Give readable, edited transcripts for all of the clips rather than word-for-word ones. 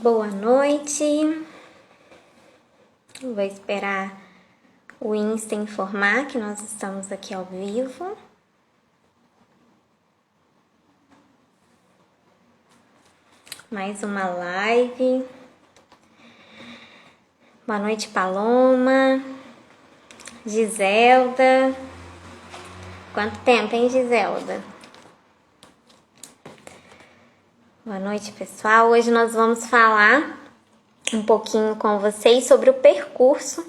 Boa noite. Vou esperar o Insta informar que nós estamos aqui ao vivo. Mais uma live. Boa noite, Paloma. Giselda. Quanto tempo, hein, Giselda? Boa noite, pessoal. Hoje nós vamos falar um pouquinho com vocês sobre o percurso,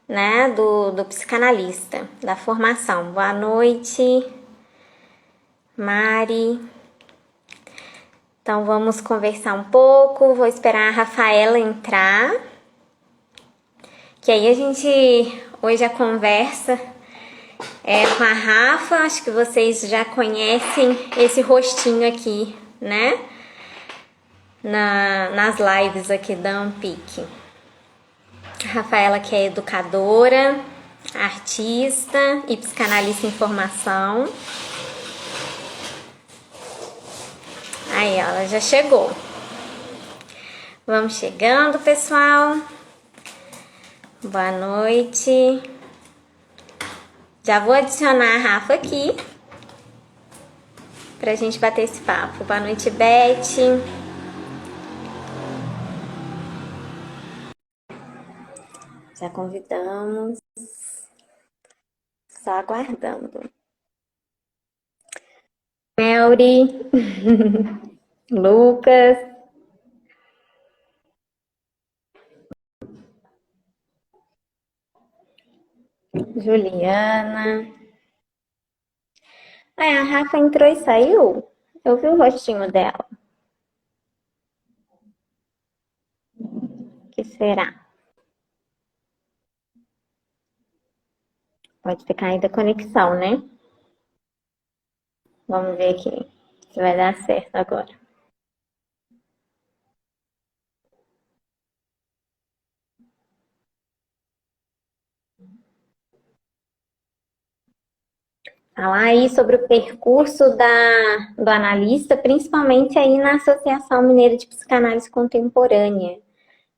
né, do psicanalista, da formação. Boa noite, Mari. Então vamos conversar um pouco. Vou esperar a Rafaela entrar, que aí a gente, hoje a conversa é com a Rafa. Acho que vocês já conhecem esse rostinho aqui, né? Nas lives aqui da Amphic. Rafaela, que é educadora, artista e psicanalista em formação. Aí, ela já chegou. Vamos chegando, pessoal. Boa noite. Já vou adicionar a Rafa aqui pra gente bater esse papo. Boa noite, Beth. Já convidamos. Só aguardando. Melry. Lucas. Juliana. A Rafa entrou e saiu. Eu vi o rostinho dela. O que será? Pode ficar aí da conexão, né? Vamos ver aqui se vai dar certo agora. Falar aí sobre o percurso do analista, principalmente aí na Associação Mineira de Psicanálise Contemporânea,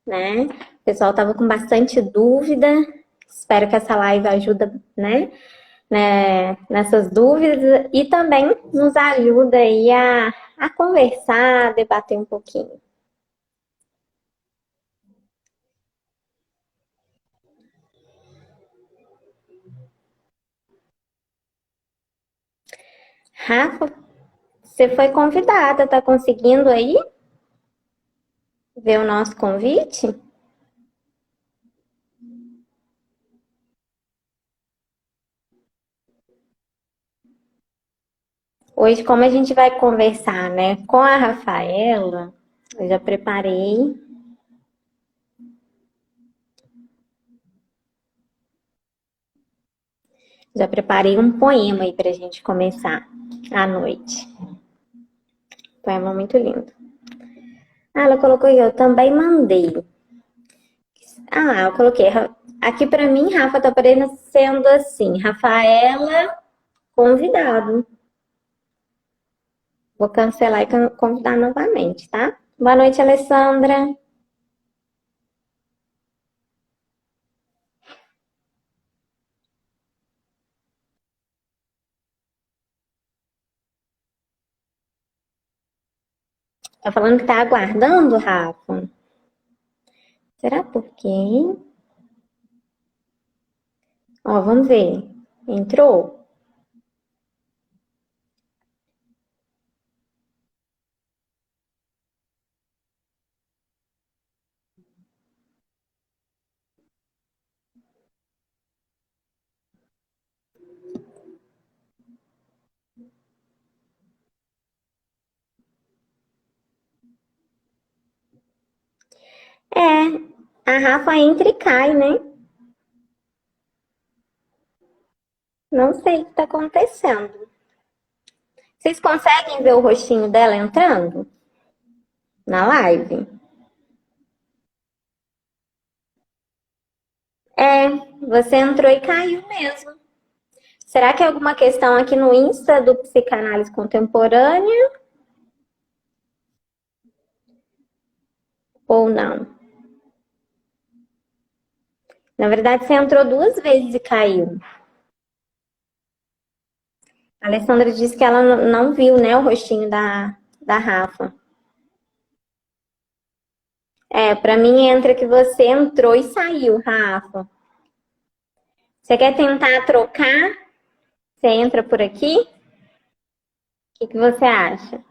né? O pessoal estava com bastante dúvida. Espero que essa live ajude, né, nessas dúvidas e também nos ajuda aí a conversar, a debater um pouquinho. Rafa, você foi convidada, tá conseguindo aí ver o nosso convite? Hoje, como a gente vai conversar, né, com a Rafaela, eu já preparei um poema aí pra gente começar à noite. Poema muito lindo. Ela colocou aí, eu também mandei. Eu coloquei. Aqui pra mim, Rafa, tá aparecendo assim, Rafaela, convidado. Vou cancelar e convidar novamente, tá? Boa noite, Alessandra. Tá falando que tá aguardando, Rafa? Será por quê? Ó, vamos ver. Entrou? A Rafa entra e cai, né? Não sei o que tá acontecendo. Vocês conseguem ver o rostinho dela entrando na live? Você entrou e caiu mesmo. Será que é alguma questão aqui no Insta do Psicanálise Contemporânea? ou não? Na verdade, você entrou 2 vezes e caiu. A Alessandra disse que ela não viu, né, o rostinho da Rafa. Pra mim entra que você entrou e saiu, Rafa. Você quer tentar trocar? Você entra por aqui? O que você acha?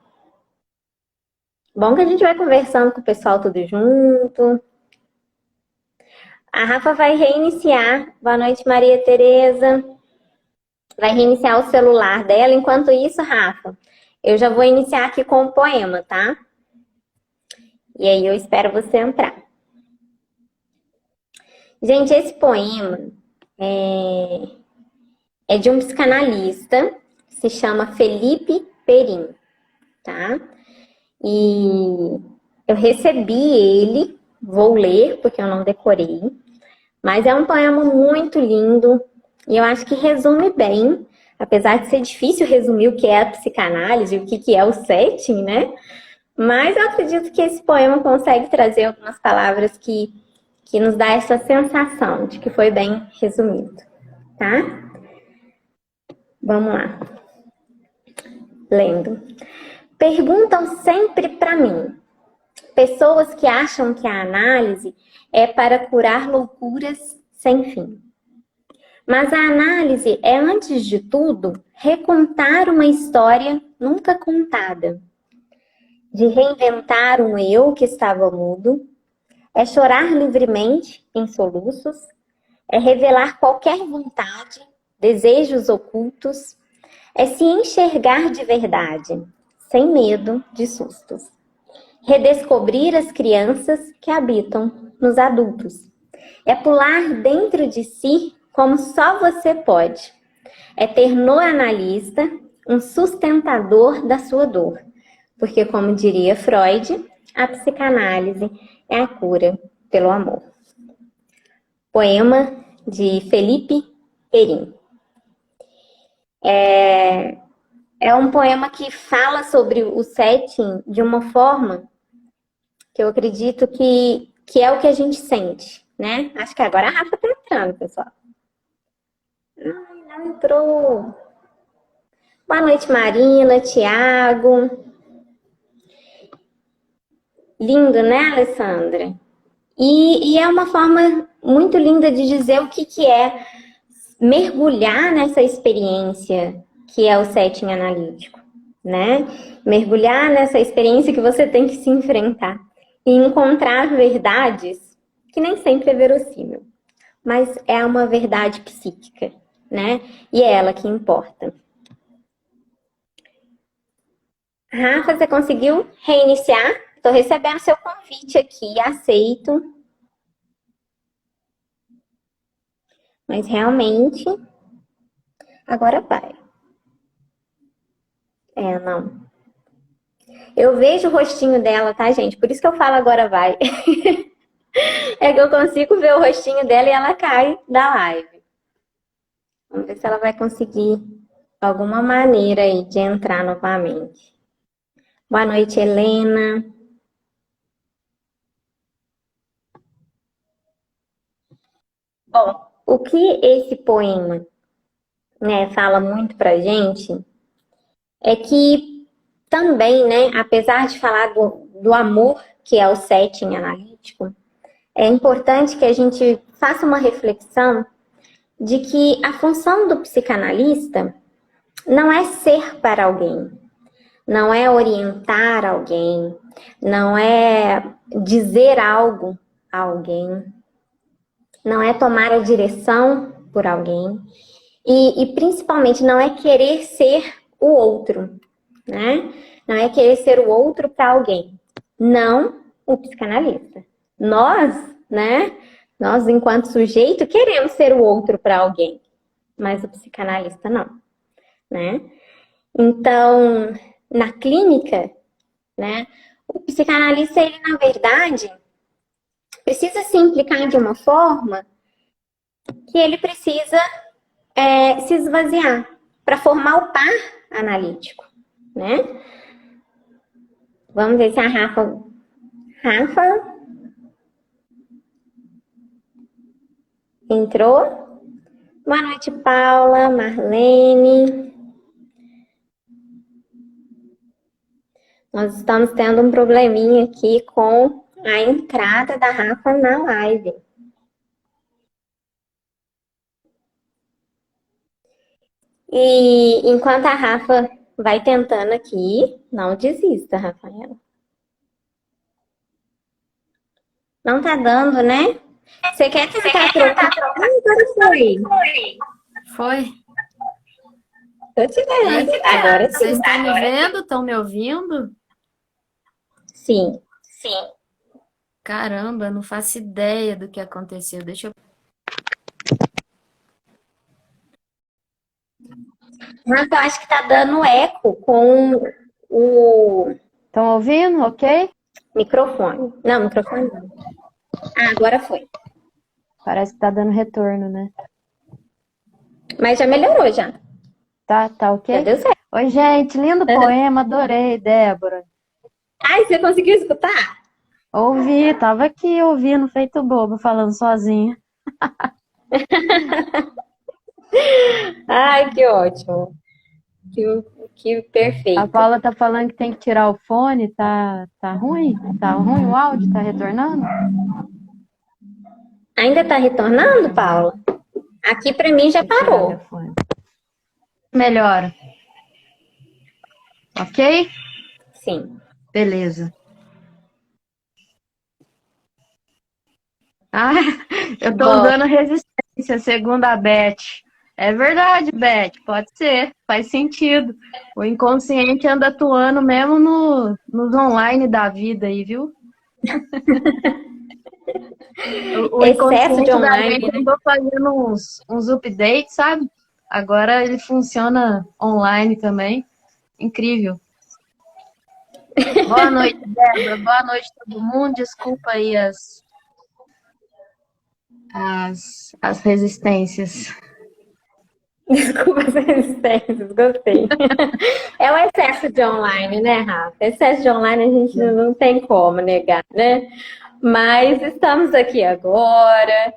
Bom que a gente vai conversando com o pessoal tudo junto. A Rafa vai reiniciar. Boa noite, Maria Tereza. Vai reiniciar o celular dela. Enquanto isso, Rafa, eu já vou iniciar aqui com o poema, tá? E aí eu espero você entrar. Gente, esse poema é de um psicanalista, se chama Felipe Perin, tá? E eu recebi ele, vou ler porque eu não decorei, mas é um poema muito lindo e eu acho que resume bem, apesar de ser difícil resumir o que é a psicanálise, o que é o setting, né? Mas eu acredito que esse poema consegue trazer algumas palavras que nos dá essa sensação de que foi bem resumido, tá? Vamos lá. Lendo. Perguntam sempre para mim, pessoas que acham que a análise é para curar loucuras sem fim. Mas a análise é, antes de tudo, recontar uma história nunca contada, de reinventar um eu que estava mudo, é chorar livremente em soluços, é revelar qualquer vontade, desejos ocultos, é se enxergar de verdade, sem medo de sustos. Redescobrir as crianças que habitam nos adultos. É pular dentro de si como só você pode. É ter no analista um sustentador da sua dor. Porque, como diria Freud, a psicanálise é a cura pelo amor. Poema de Felipe Perin. É um poema que fala sobre o setting de uma forma que eu acredito que é o que a gente sente, né? Acho que agora a Rafa tá entrando, pessoal. Ai, não entrou. Boa noite, Marina, Tiago. Lindo, né, Alessandra? E é uma forma muito linda de dizer o que é mergulhar nessa experiência que é o setting analítico, né? Mergulhar nessa experiência que você tem que se enfrentar e encontrar verdades que nem sempre é verossímil, mas é uma verdade psíquica, né? E é ela que importa. Rafa, você conseguiu reiniciar? Estou recebendo seu convite aqui, aceito. Mas realmente, agora vai. Não. Eu vejo o rostinho dela, tá, gente? Por isso que eu falo agora vai. É que eu consigo ver o rostinho dela e ela cai da live. Vamos ver se ela vai conseguir alguma maneira aí de entrar novamente. Boa noite, Helena. Bom, o que esse poema, né, fala muito pra gente é que também, né, apesar de falar do amor, que é o setting analítico, é importante que a gente faça uma reflexão de que a função do psicanalista não é ser para alguém, não é orientar alguém, não é dizer algo a alguém, não é tomar a direção por alguém e principalmente não é querer ser o outro, né? Não é querer ser o outro para alguém, não o psicanalista. Nós, né? Nós, enquanto sujeito, queremos ser o outro para alguém, mas o psicanalista não, né? Então, na clínica, né? O psicanalista, ele, na verdade, precisa se implicar de uma forma que ele precisa se esvaziar para formar o par analítico, né? Vamos ver se a Rafa... Rafa, Entrou? Boa noite, Paula, Marlene. Nós estamos tendo um probleminha aqui com a entrada da Rafa na live. E enquanto a Rafa vai tentando aqui, não desista, Rafaela. Não tá dando, né? Você quer tentar trocar? Agora foi. Foi? Tô te vendo. Agora sim. Vocês estão me vendo? Estão me ouvindo? Sim. Caramba, não faço ideia do que aconteceu. Deixa eu... Rafa, eu acho que tá dando eco com o Estão ouvindo? Ok? microfone. Não, microfone não. Ah, agora foi. Parece que tá dando retorno, né? Mas já melhorou, já. Tá ok? Já deu certo. Oi, gente, lindo poema, adorei, Débora. Ai, você conseguiu escutar? Ouvi, tava aqui ouvindo, feito bobo, falando sozinha. Ai, que ótimo. Que A perfeito. Paula tá falando que tem que tirar o fone, tá ruim? Tá ruim o áudio? Tá retornando? Ainda tá retornando, Paula? Aqui pra mim já Vou tirar parou. meu fone. Melhora. Ok? Sim. Beleza. Ah, eu tô Bom, usando resistência, segundo a Beth. É verdade, Beth, pode ser, faz sentido. O inconsciente anda atuando mesmo nos online da vida aí, viu? O excesso de inconsciente da online, gente né? andou fazendo uns updates, sabe? Agora ele funciona online também. Incrível. Boa noite, Débora. Boa noite, todo mundo. Desculpa aí as resistências. Desculpa as resistências, gostei. É o excesso de online, né, Rafa? Excesso de online a gente não tem como negar, né? Mas estamos aqui agora,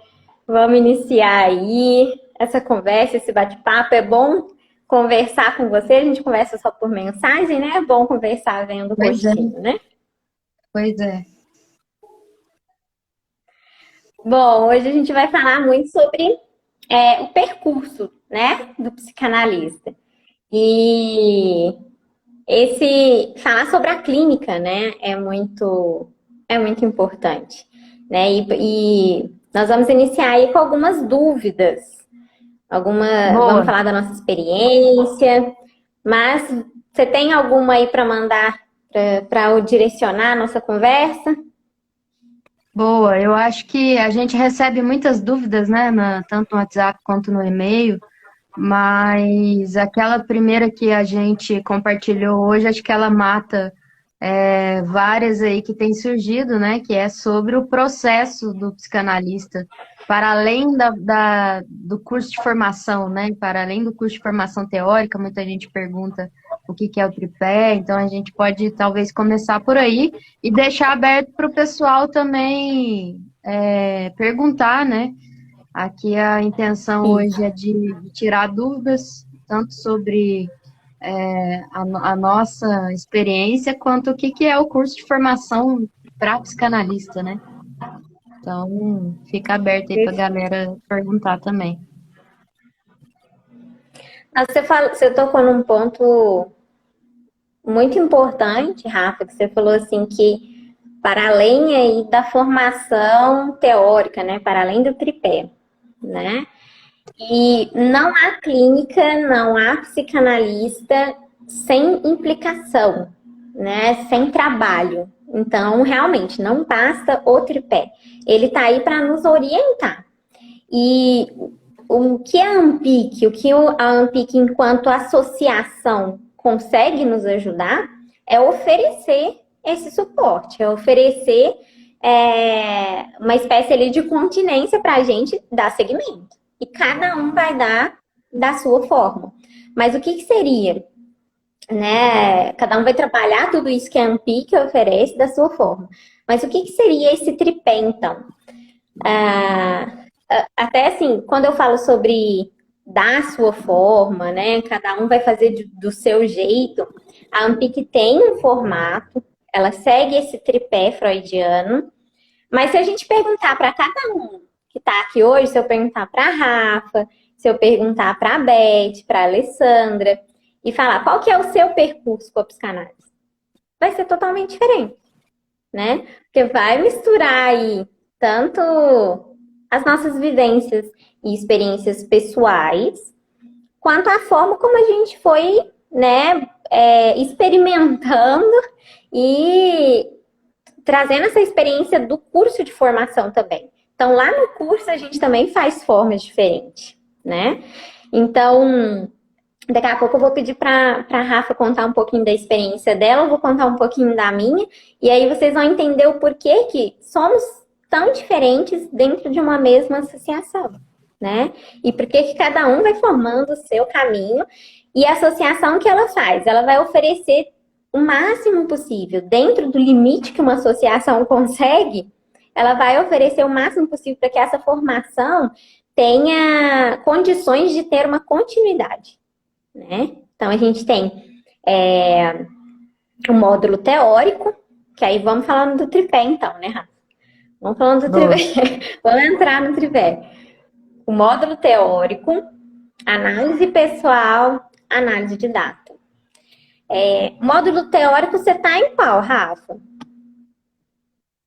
vamos iniciar aí essa conversa, esse bate-papo. É bom conversar com você, a gente conversa só por mensagem, né? É bom conversar vendo o Pois é, rostinho, né? pois é. Bom, hoje a gente vai falar muito sobre o percurso, né, do psicanalista. E falar sobre a clínica, né, é muito importante, né? E nós vamos iniciar aí com algumas dúvidas, vamos Boa. falar da nossa experiência, mas você tem alguma aí para mandar para eu direcionar a nossa conversa? Boa, eu acho que a gente recebe muitas dúvidas, né, tanto no WhatsApp quanto no e-mail, mas aquela primeira que a gente compartilhou hoje, acho que ela mata várias aí que têm surgido, né, que é sobre o processo do psicanalista, para além do curso de formação, né, para além do curso de formação teórica, muita gente pergunta o que que é o tripé, então a gente pode talvez começar por aí e deixar aberto para o pessoal também perguntar, né? Aqui a intenção hoje é de tirar dúvidas, tanto sobre a nossa experiência, quanto o que que é o curso de formação para psicanalista, né? Então, fica aberto aí para a galera perguntar também. Você tocou num ponto muito importante, Rafa, que você falou assim que para além aí da formação teórica, né, para além do tripé, né? E não há clínica, não há psicanalista sem implicação, né, sem trabalho. Então, realmente, não basta o tripé. Ele está aí para nos orientar. E o que a AMPIC, a AMPIC, enquanto associação, consegue nos ajudar é oferecer esse suporte, é oferecer uma espécie ali de continência para a gente dar seguimento. E cada um vai dar da sua forma. Mas o que seria? Né? Cada um vai trabalhar tudo isso que a AMPIC oferece da sua forma. Mas o que seria esse tripé, então? até assim, quando eu falo sobre dar a sua forma, né? Cada um vai fazer do seu jeito. A Amphic tem um formato, ela segue esse tripé freudiano, mas se a gente perguntar para cada um que está aqui hoje, se eu perguntar para a Rafa, se eu perguntar para a Beth, para a Alessandra, e falar qual que é o seu percurso com a psicanálise, vai ser totalmente diferente, né? Porque vai misturar aí tanto as nossas vivências e experiências pessoais, quanto a forma como a gente foi, né, experimentando e trazendo essa experiência do curso de formação também. Então, lá no curso, a gente também faz formas diferentes, né? Então, daqui a pouco eu vou pedir para a Rafa contar um pouquinho da experiência dela, eu vou contar um pouquinho da minha, e aí vocês vão entender o porquê que somos tão diferentes dentro de uma mesma associação, né? E por que cada um vai formando o seu caminho, e a associação que ela faz, ela vai oferecer o máximo possível, dentro do limite que uma associação consegue, ela vai oferecer o máximo possível para que essa formação tenha condições de ter uma continuidade, né? Então, a gente tem o módulo teórico, que aí vamos falando do tripé, então, né, Rafa? Vamos falando do Boa. tripé. Vamos entrar no tripé. O módulo teórico, análise pessoal, análise de data. Módulo teórico, você tá em qual, Rafa?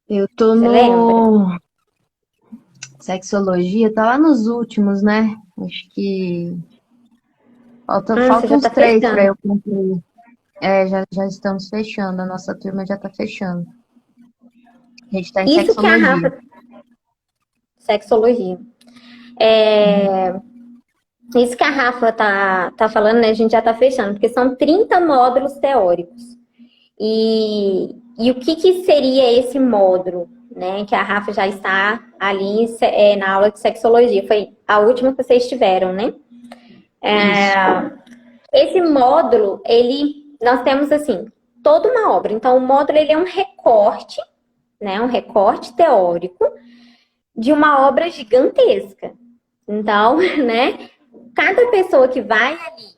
Eu tô Você lembra? no sexologia, tá lá nos últimos, né? Acho que Você falta já uns tá 3 para fechando. eu concluir. Já estamos fechando, a nossa turma já tá fechando. A gente tá em Isso que a sexologia. Rafa... Sexologia. Uhum. Isso que a Rafa tá falando, né? A gente já tá fechando, porque são 30 módulos teóricos. E o que seria esse módulo, né? Que a Rafa já está ali na aula de sexologia. Foi a última que vocês tiveram, né? Isso. Esse módulo, nós temos assim, toda uma obra. Então, o módulo ele é um recorte, né? Um recorte teórico de uma obra gigantesca. Então, né? Cada pessoa que vai ali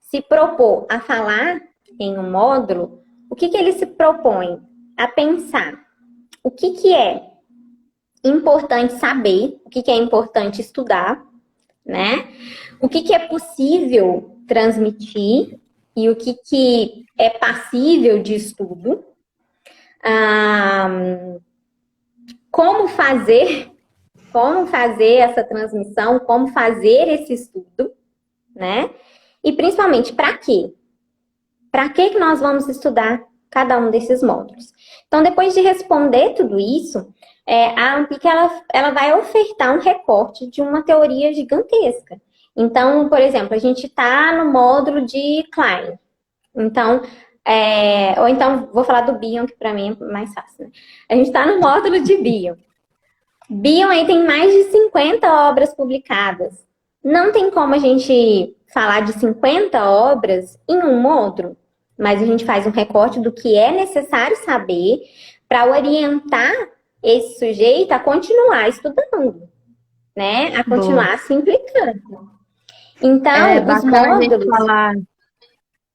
se propor a falar em um módulo, o que ele se propõe? A pensar o que é importante saber, o que é importante estudar, né? O que é possível transmitir e o que é passível de estudo. Como fazer essa transmissão, como fazer esse estudo, né? E principalmente, para quê? Para que nós vamos estudar cada um desses módulos? Então, depois de responder tudo isso, a Amphic ela vai ofertar um recorte de uma teoria gigantesca. Então, por exemplo, a gente está no módulo de Klein. Então, ou então, vou falar do Bion, que para mim é mais fácil. Né? A gente está no módulo de Bion. Bion aí tem mais de 50 obras publicadas. Não tem como a gente falar de 50 obras em um módulo, mas a gente faz um recorte do que é necessário saber para orientar esse sujeito a continuar estudando, né? A Boa. continuar se implicando. É Então, os bacana a gente módulos... falar.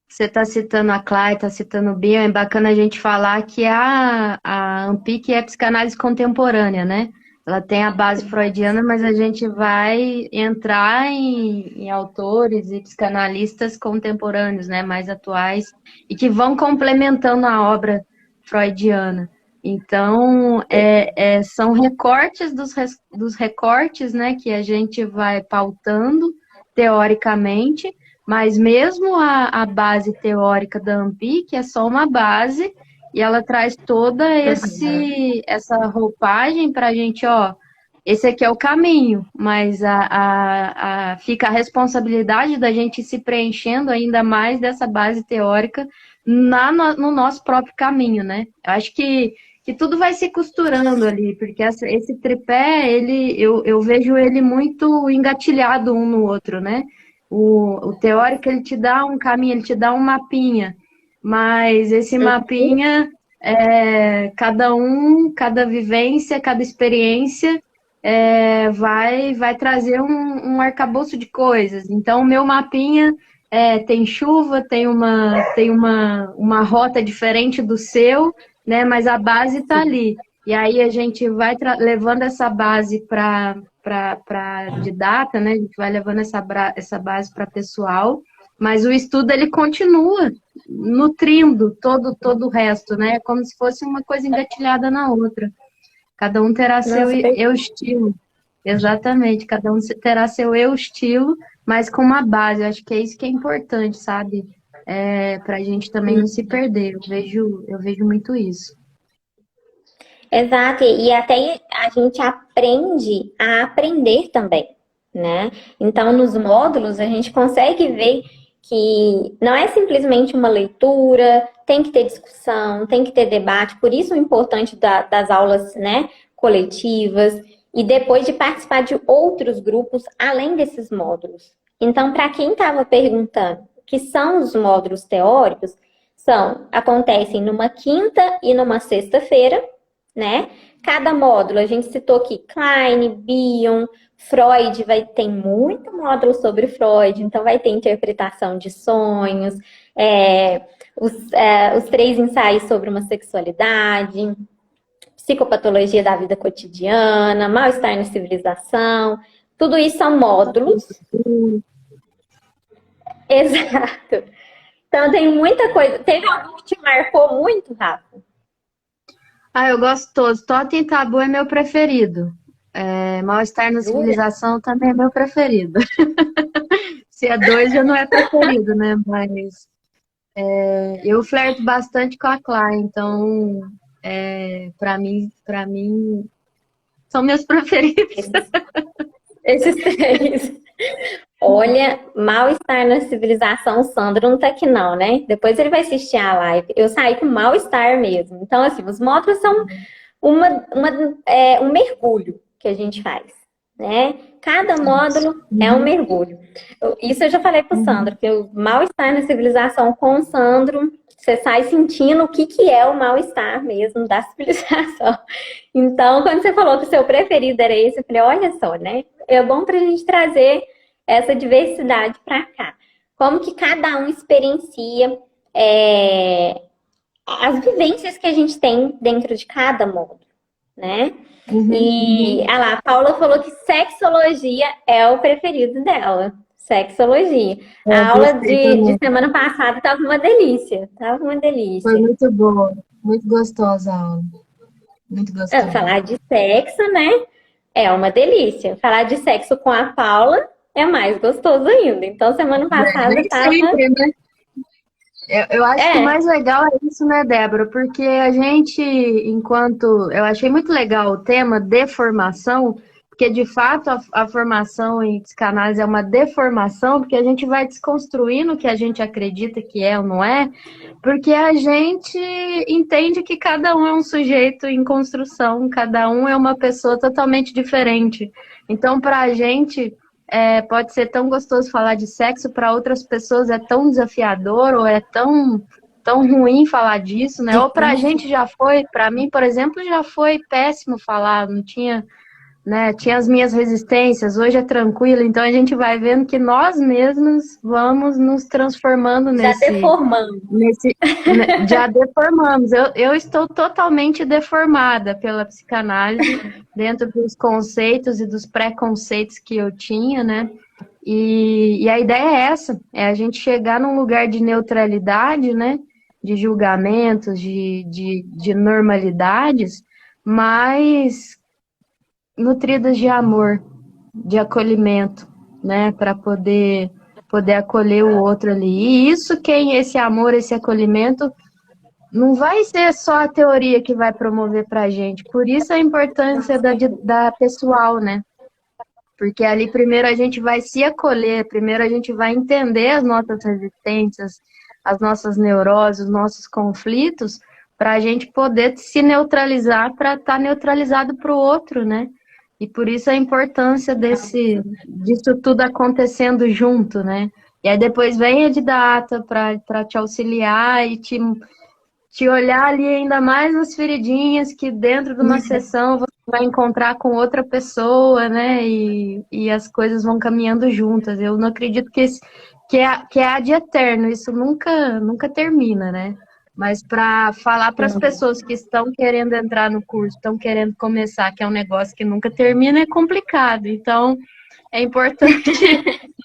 Você está citando a Clara, está citando o Bion, é bacana a gente falar que a Amphic é psicanálise contemporânea, né? Ela tem a base freudiana, mas a gente vai entrar em autores e psicanalistas contemporâneos, né? Mais atuais, e que vão complementando a obra freudiana. Então, são recortes dos recortes, né? Que a gente vai pautando teoricamente, mas mesmo a base teórica da Amphic é só uma base e ela traz toda essa roupagem para a gente, ó, esse aqui é o caminho, mas fica a responsabilidade da gente ir se preenchendo ainda mais dessa base teórica no nosso próprio caminho, né? Eu acho que tudo vai se costurando ali, porque esse tripé, eu vejo ele muito engatilhado um no outro, né? O teórico, ele te dá um caminho, ele te dá um mapinha, mas esse mapinha, cada vivência, cada experiência vai trazer um arcabouço de coisas. Então, o meu mapinha tem chuva, uma rota diferente do seu, né? Mas a base está ali. E aí a gente vai levando essa base para didata, né? A gente vai levando essa base para pessoal, mas o estudo ele continua nutrindo todo o resto, né? Como se fosse uma coisa engatilhada na outra. Cada um terá seu Nossa, eu estilo. Exatamente, cada um terá seu eu estilo, mas com uma base. Eu acho que é isso que é importante, sabe? Para a gente também não se perder. Eu vejo muito isso. exato, e até a gente aprende a aprender também, né? Então, nos módulos, a gente consegue ver que não é simplesmente uma leitura, tem que ter discussão, tem que ter debate, por isso o importante das aulas, né, coletivas, e depois de participar de outros grupos além desses módulos. Então, para quem estava perguntando o que são os módulos teóricos, acontecem numa quinta e numa sexta-feira, né? Cada módulo, a gente citou aqui Klein, Bion, Freud, tem muito módulo sobre Freud, então vai ter interpretação de sonhos, os 3 ensaios sobre uma sexualidade, psicopatologia da vida cotidiana, mal-estar na civilização, tudo isso são módulos. Exato. Então tem muita coisa. Teve algum que te marcou muito, Rafa? Eu gosto de todos. Totem e Tabu é meu preferido. Mal-estar na civilização também é meu preferido. Se é 2 já não é preferido, né? Mas eu flerto bastante com a Clara, então para mim são meus preferidos. Esses 3. Olha, mal-estar na civilização, o Sandro não tá aqui não, né? Depois ele vai assistir a live. Eu saí com mal-estar mesmo. Então, assim, os módulos são um mergulho que a gente faz, né? Cada módulo é um mergulho. Isso eu já falei pro Sandro, que o mal-estar na civilização com o Sandro, você sai sentindo o que é o mal-estar mesmo da civilização. Então, quando você falou que o seu preferido era esse, eu falei, olha só, né? É bom pra gente trazer essa diversidade para cá. Como que cada um experiencia as vivências que a gente tem dentro de cada módulo, né? E a Paula falou que sexologia é o preferido dela. Sexologia. A aula de semana passada estava uma delícia. Tava uma delícia. Foi muito boa, muito gostosa a aula. Muito gostosa. Falar de sexo, né? É uma delícia. Falar de sexo com a Paula é mais gostoso ainda. Então, semana passada estava... Sempre, né? Eu acho que o mais legal é isso, né, Débora? Porque a gente, eu achei muito legal o tema deformação, porque de fato a formação em psicanálise é uma deformação, porque a gente vai desconstruindo o que a gente acredita que é ou não é, porque a gente entende que cada um é um sujeito em construção, cada um é uma pessoa totalmente diferente. Então, para a gente... pode ser tão gostoso falar de sexo, para outras pessoas é tão desafiador, ou é tão ruim falar disso, né? Ou pra gente já foi, pra mim, por exemplo, já foi péssimo falar, não tinha, né? Tinha as minhas resistências, hoje é tranquilo, então a gente vai vendo que nós mesmos vamos nos transformando Já deformamos. Já deformamos. Eu estou totalmente deformada pela psicanálise, dentro dos conceitos e dos preconceitos que eu tinha, né? E a ideia é essa, é a gente chegar num lugar de neutralidade, né? De julgamentos, de normalidades, mas nutridas de amor, de acolhimento, né? Para poder acolher o outro ali. E esse amor, esse acolhimento, não vai ser só a teoria que vai promover para a gente. Por isso a importância da pessoal, né? Porque ali primeiro a gente vai se acolher, primeiro a gente vai entender as nossas resistências, as nossas neuroses, os nossos conflitos, para a gente poder se neutralizar, para estar neutralizado para o outro, né? E por isso a importância disso tudo acontecendo junto, né? E aí depois vem a didata para te auxiliar e te olhar ali ainda mais nas feridinhas que dentro de uma sessão vai encontrar com outra pessoa, né? E as coisas vão caminhando juntas. Eu não acredito que é ad eterno, isso nunca termina, né? Mas para falar para as Uhum. pessoas que estão querendo entrar no curso, estão querendo começar, que é um negócio que nunca termina, é complicado. Então, é importante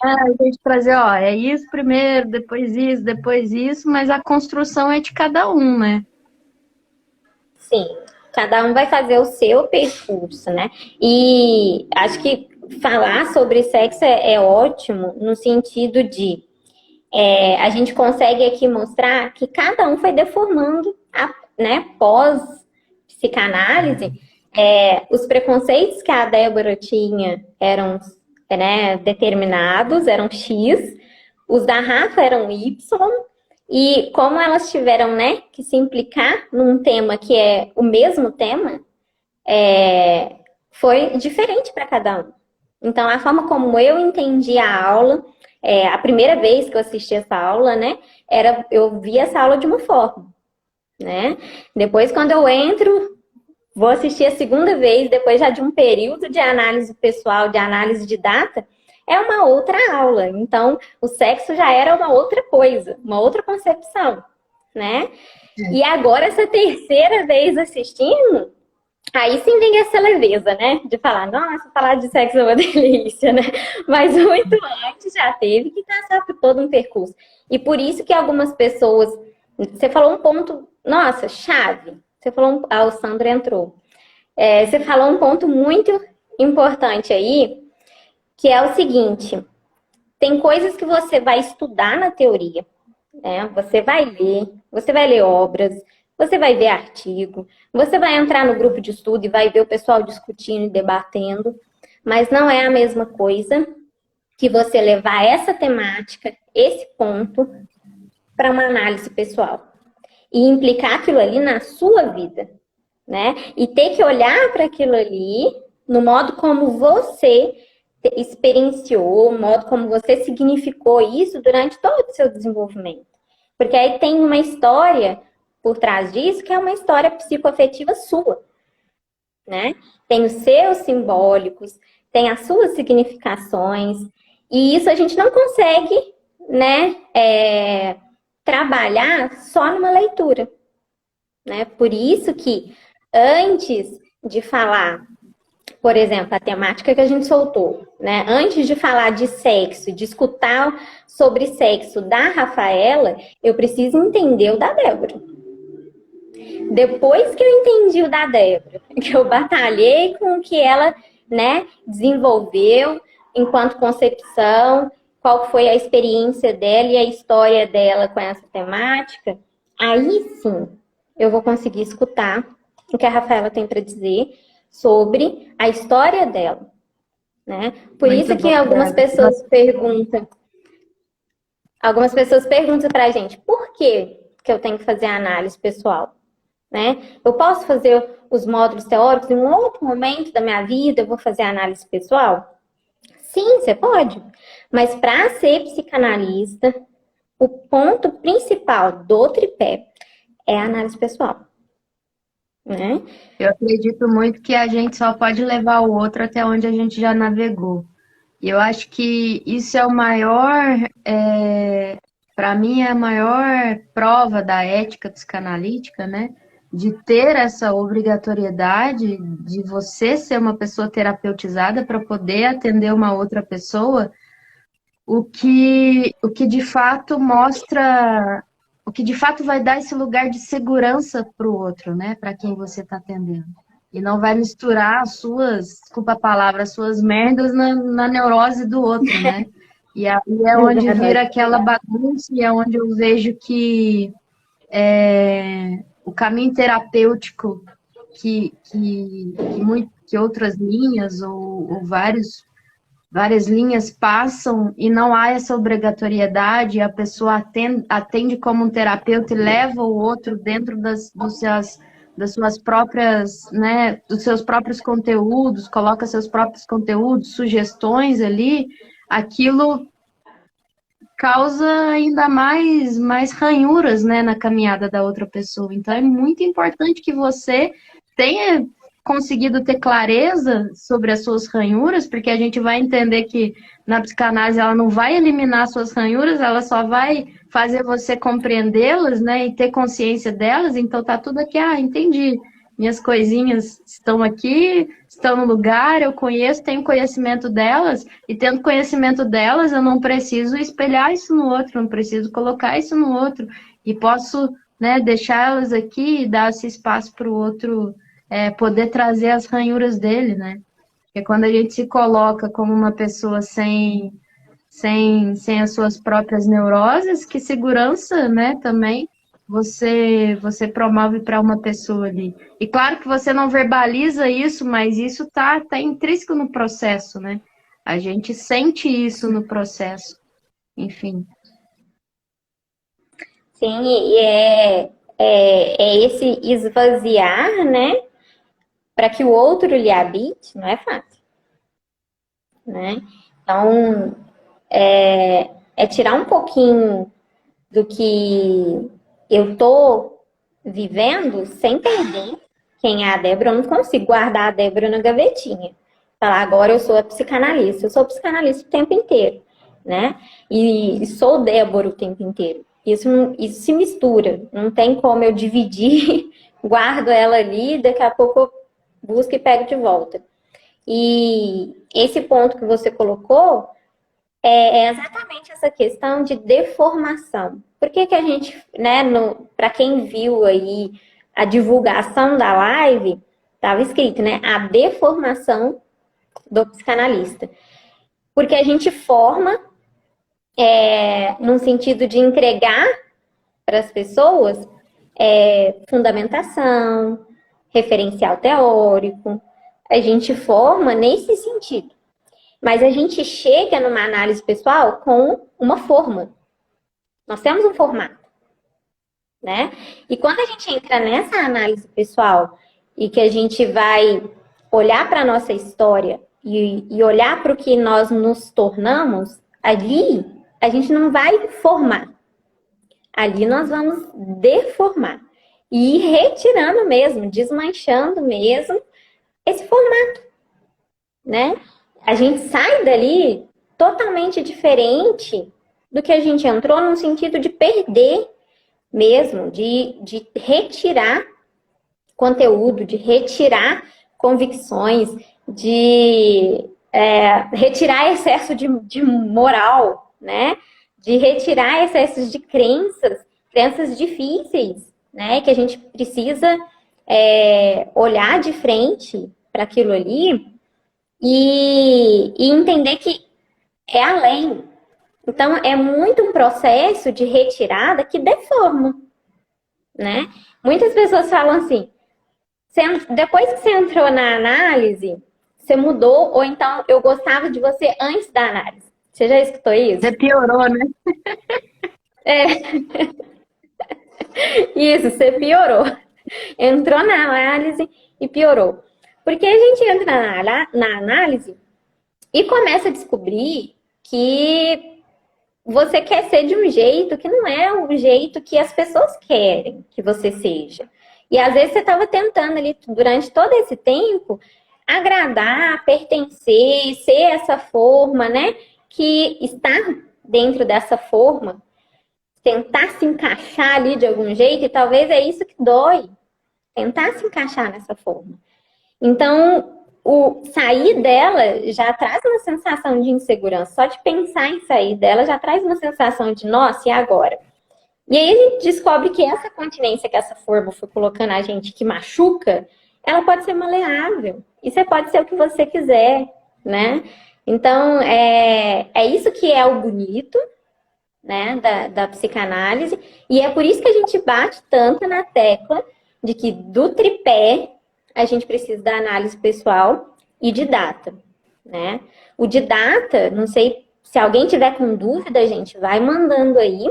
a gente trazer, ó, é isso primeiro, depois isso, mas a construção é de cada um, né? Sim, cada um vai fazer o seu percurso, né? E acho que falar sobre sexo é ótimo no sentido de a gente consegue aqui mostrar que cada um foi deformando, né, pós-psicanálise, os preconceitos que a Débora tinha eram, né, determinados, eram X, os da Rafa eram Y, e como elas tiveram, né, que se implicar num tema que é o mesmo tema, foi diferente para cada um. Então, a forma como eu entendi a aula, a primeira vez que eu assisti essa aula, né, eu vi essa aula de uma forma, né? Depois, quando eu entro, vou assistir a segunda vez, depois já de um período de análise pessoal, de análise de data, é uma outra aula. Então, o sexo já era uma outra coisa, uma outra concepção, né? E agora, essa terceira vez assistindo, aí sim vem essa leveza, né? De falar, nossa, falar de sexo é uma delícia, né? Mas muito antes já teve que passar por todo um percurso. E por isso que algumas pessoas. Você falou um ponto, nossa, chave. Você falou. O Sandro entrou. Você falou um ponto muito importante aí, que é o seguinte: tem coisas que você vai estudar na teoria, né? Você vai ler obras, você vai ver artigo, você vai entrar no grupo de estudo e vai ver o pessoal discutindo e debatendo, mas não é a mesma coisa que você levar essa temática, esse ponto, para uma análise pessoal e implicar aquilo ali na sua vida, né? E ter que olhar para aquilo ali no modo como você experienciou, o modo como você significou isso durante todo o seu desenvolvimento. Porque aí tem uma história por trás disso que é uma história psicoafetiva sua, né? Tem os seus simbólicos, tem as suas significações, e isso a gente não consegue, né, trabalhar só numa leitura, né? Por isso que antes de falar, por exemplo, a temática que a gente soltou, né? Antes de falar de sexo, de escutar sobre sexo da Rafaela, eu preciso entender o da Débora. Depois que eu entendi o da Débora, que eu batalhei com o que ela, né, desenvolveu enquanto concepção, qual foi a experiência dela e a história dela com essa temática, aí sim eu vou conseguir escutar o que a Rafaela tem para dizer sobre a história dela, né? Por Muito isso que bom, algumas pessoas perguntam para a gente, por que eu tenho que fazer a análise pessoal? Né? Eu posso fazer os módulos teóricos em um outro momento da minha vida, eu vou fazer a análise pessoal? Sim, você pode. Mas para ser psicanalista, o ponto principal do tripé é a análise pessoal. Né? Eu acredito muito que a gente só pode levar o outro até onde a gente já navegou. E eu acho que isso é o maior, para mim, é a maior prova da ética psicanalítica, né? De ter essa obrigatoriedade de você ser uma pessoa terapeutizada para poder atender uma outra pessoa, o que de fato mostra, o que de fato vai dar esse lugar de segurança para o outro, né? Para quem você está atendendo. E não vai misturar as suas, desculpa a palavra, as suas merdas na neurose do outro, né? E aí é onde vira aquela bagunça e é onde eu vejo que o caminho terapêutico que outras linhas ou várias linhas passam e não há essa obrigatoriedade, a pessoa atende como um terapeuta e leva o outro dentro das suas próprias, né, dos seus próprios conteúdos, coloca seus próprios conteúdos, sugestões ali, aquilo causa ainda mais ranhuras, né, na caminhada da outra pessoa. Então é muito importante que você tenha conseguido ter clareza sobre as suas ranhuras, porque a gente vai entender que na psicanálise ela não vai eliminar suas ranhuras, ela só vai fazer você compreendê-las, né, e ter consciência delas. Então tá tudo aqui, entendi. Minhas coisinhas estão aqui, estão no lugar, eu conheço, tenho conhecimento delas, e tendo conhecimento delas, eu não preciso espelhar isso no outro, não preciso colocar isso no outro, e posso, né, deixar elas aqui e dar esse espaço para o outro poder trazer as ranhuras dele, né? Porque quando a gente se coloca como uma pessoa sem as suas próprias neuroses, que segurança, né, também você promove para uma pessoa ali. E claro que você não verbaliza isso, mas isso tá intrínseco no processo, né? A gente sente isso no processo. Enfim. Sim, e é esse esvaziar, né? Para que o outro lhe habite, não é fácil, né? Então, é tirar um pouquinho do que eu tô vivendo sem perder quem é a Débora. Eu não consigo guardar a Débora na gavetinha. Falar, agora eu sou a psicanalista. Eu sou psicanalista o tempo inteiro, né? E sou Débora o tempo inteiro. Isso se mistura. Não tem como eu dividir, guardo ela ali, daqui a pouco eu busco e pego de volta. E esse ponto que você colocou é exatamente essa questão de deformação. Por que a gente, né, para quem viu aí a divulgação da live, estava escrito, né, a deformação do psicanalista. Porque a gente forma num sentido de entregar para as pessoas fundamentação, referencial teórico, a gente forma nesse sentido. Mas a gente chega numa análise pessoal com uma forma. Nós temos um formato, né? E quando a gente entra nessa análise pessoal e que a gente vai olhar para a nossa história e olhar para o que nós nos tornamos, ali a gente não vai formar. Ali nós vamos deformar. E ir retirando mesmo, desmanchando mesmo esse formato, né? A gente sai dali totalmente diferente do que a gente entrou, no sentido de perder mesmo, de retirar conteúdo, de retirar convicções, de retirar excesso de moral, né? De retirar excessos de crenças difíceis, né? Que a gente precisa olhar de frente para aquilo ali e entender que é além. Então, é muito um processo de retirada que deforma, né? Muitas pessoas falam assim, depois que você entrou na análise, você mudou, ou então eu gostava de você antes da análise. Você já escutou isso? Você piorou, né? Isso, você piorou. Entrou na análise e piorou. Porque a gente entra na análise e começa a descobrir que você quer ser de um jeito que não é o jeito que as pessoas querem que você seja. E às vezes você estava tentando ali, durante todo esse tempo, agradar, pertencer, ser essa forma, né? Que estar dentro dessa forma, tentar se encaixar ali de algum jeito, e talvez é isso que dói. Tentar se encaixar nessa forma. Então, o sair dela já traz uma sensação de insegurança. Só de pensar em sair dela já traz uma sensação de, nossa, e agora? E aí a gente descobre que essa continência que essa forma foi colocando a gente, que machuca, ela pode ser maleável. E você pode ser o que você quiser, né? Então, é isso que é o bonito, né, da psicanálise. E é por isso que a gente bate tanto na tecla de que do tripé a gente precisa da análise pessoal e de data, né? O de data, não sei se alguém tiver com dúvida, gente, vai mandando aí.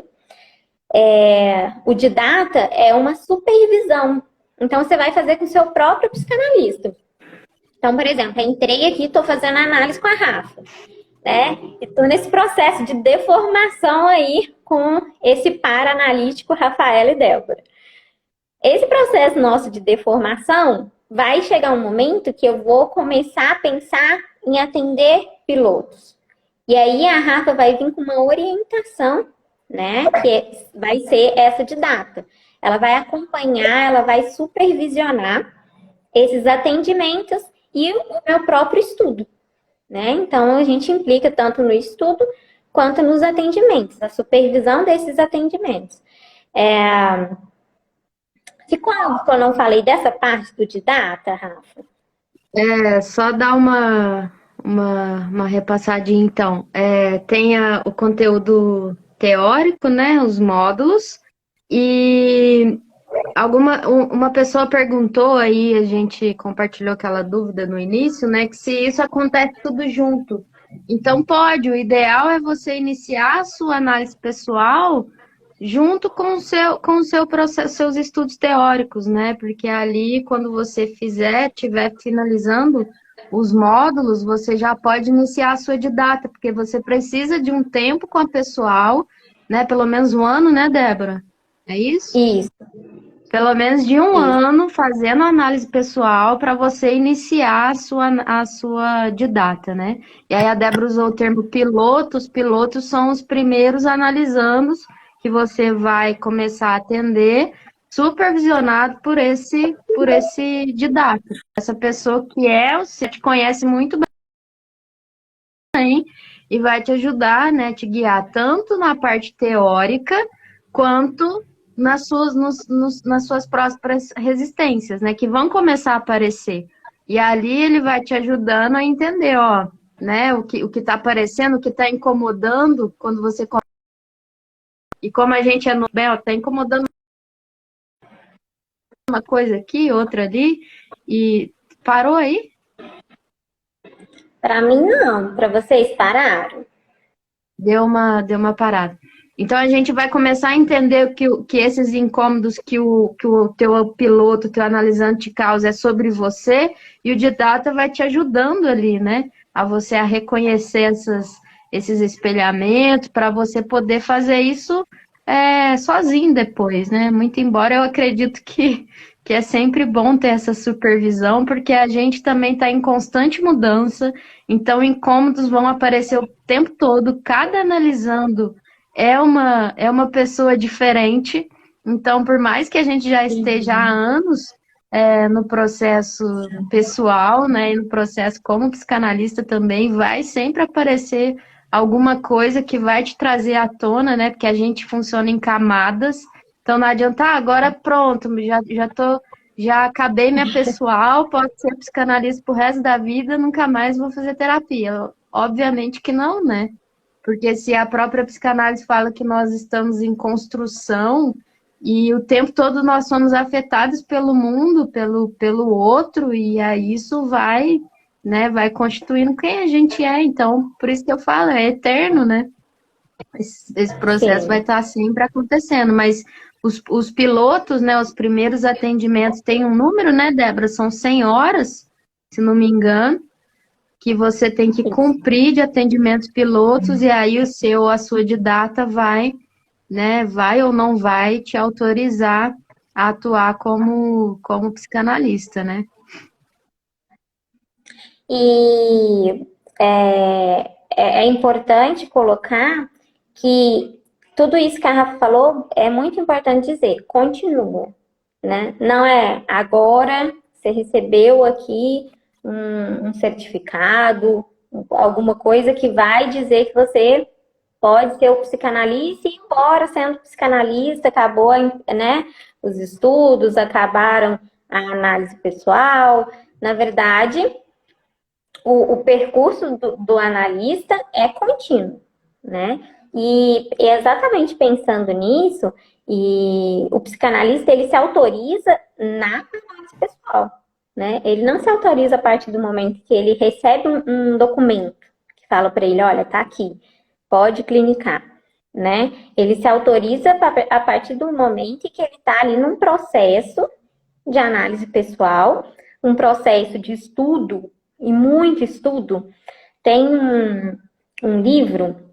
O de data é uma supervisão. Então, você vai fazer com o seu próprio psicanalista. Então, por exemplo, eu entrei aqui, estou fazendo análise com a Rafa, né? E estou nesse processo de deformação aí com esse par analítico Rafaela e Débora. Esse processo nosso de deformação vai chegar um momento que eu vou começar a pensar em atender pilotos. E aí a Rafa vai vir com uma orientação, né? Vai ser essa de data. Ela vai acompanhar, ela vai supervisionar esses atendimentos e o meu próprio estudo, né? Então a gente implica tanto no estudo quanto nos atendimentos, a supervisão desses atendimentos. Ficou algo que eu não falei dessa parte do Didata, Rafa? Só dar uma repassadinha, então. Tem o conteúdo teórico, né? Os módulos. E uma pessoa perguntou aí, a gente compartilhou aquela dúvida no início, né? Que se isso acontece tudo junto. Então pode, o ideal é você iniciar a sua análise pessoal junto com o seu processo, seus estudos teóricos, né? Porque ali, quando você estiver finalizando os módulos, você já pode iniciar a sua didata, porque você precisa de um tempo com a pessoal, né? Pelo menos um ano, né, Débora? É isso? Isso. Pelo menos de um ano fazendo análise pessoal para você iniciar a sua didata, né? E aí a Débora usou o termo pilotos. Pilotos são os primeiros analisandos que você vai começar a atender, supervisionado por esse didata. Essa pessoa que você te conhece muito bem e vai te ajudar, né, te guiar tanto na parte teórica quanto nas suas próprias resistências, né, que vão começar a aparecer. E ali ele vai te ajudando a entender, ó, né, o que está aparecendo, o que está incomodando quando você... E como a gente é no Bel, está incomodando uma coisa aqui, outra ali, e parou aí? Para mim, não. Para vocês, pararam? Deu uma parada. Então a gente vai começar a entender que esses incômodos que o teu piloto, teu analisante te causa é sobre você, e o didata vai te ajudando ali, né? A você a reconhecer esses espelhamentos, para você poder fazer isso sozinho depois, né? Muito embora eu acredito que é sempre bom ter essa supervisão, porque a gente também está em constante mudança, então incômodos vão aparecer o tempo todo, cada analisando é uma pessoa diferente. Então, por mais que a gente já esteja há anos no processo pessoal, né, e no processo como psicanalista também, vai sempre aparecer alguma coisa que vai te trazer à tona, né, porque a gente funciona em camadas. Então, não adianta, agora pronto, já acabei minha pessoal, posso ser psicanalista pro resto da vida, nunca mais vou fazer terapia. Obviamente que não, né? Porque se a própria psicanálise fala que nós estamos em construção e o tempo todo nós somos afetados pelo mundo, pelo outro, e aí isso vai, né, vai constituindo quem a gente é. Então, por isso que eu falo, é eterno, né? Esse processo Sim. vai estar sempre acontecendo, mas os pilotos, né, os primeiros atendimentos, tem um número, né, Débora? São 100 horas, se não me engano, que você tem que cumprir de atendimentos pilotos, e aí a sua didata vai, né, vai ou não vai te autorizar a atuar como psicanalista, né? E é importante colocar que tudo isso que a Rafa falou é muito importante dizer, continua, né? Não é agora você recebeu aqui um certificado, alguma coisa que vai dizer que você pode ser o psicanalista e ir embora sendo psicanalista, acabou, né? Os estudos, acabaram a análise pessoal. Na verdade, o percurso do analista é contínuo, né? E exatamente pensando nisso, e o psicanalista ele se autoriza na análise pessoal, né? Ele não se autoriza a partir do momento que ele recebe um documento que fala para ele, olha, tá aqui, pode clinicar, né? Ele se autoriza a partir do momento que ele está ali num processo de análise pessoal, um processo de estudo e muito estudo. Tem um livro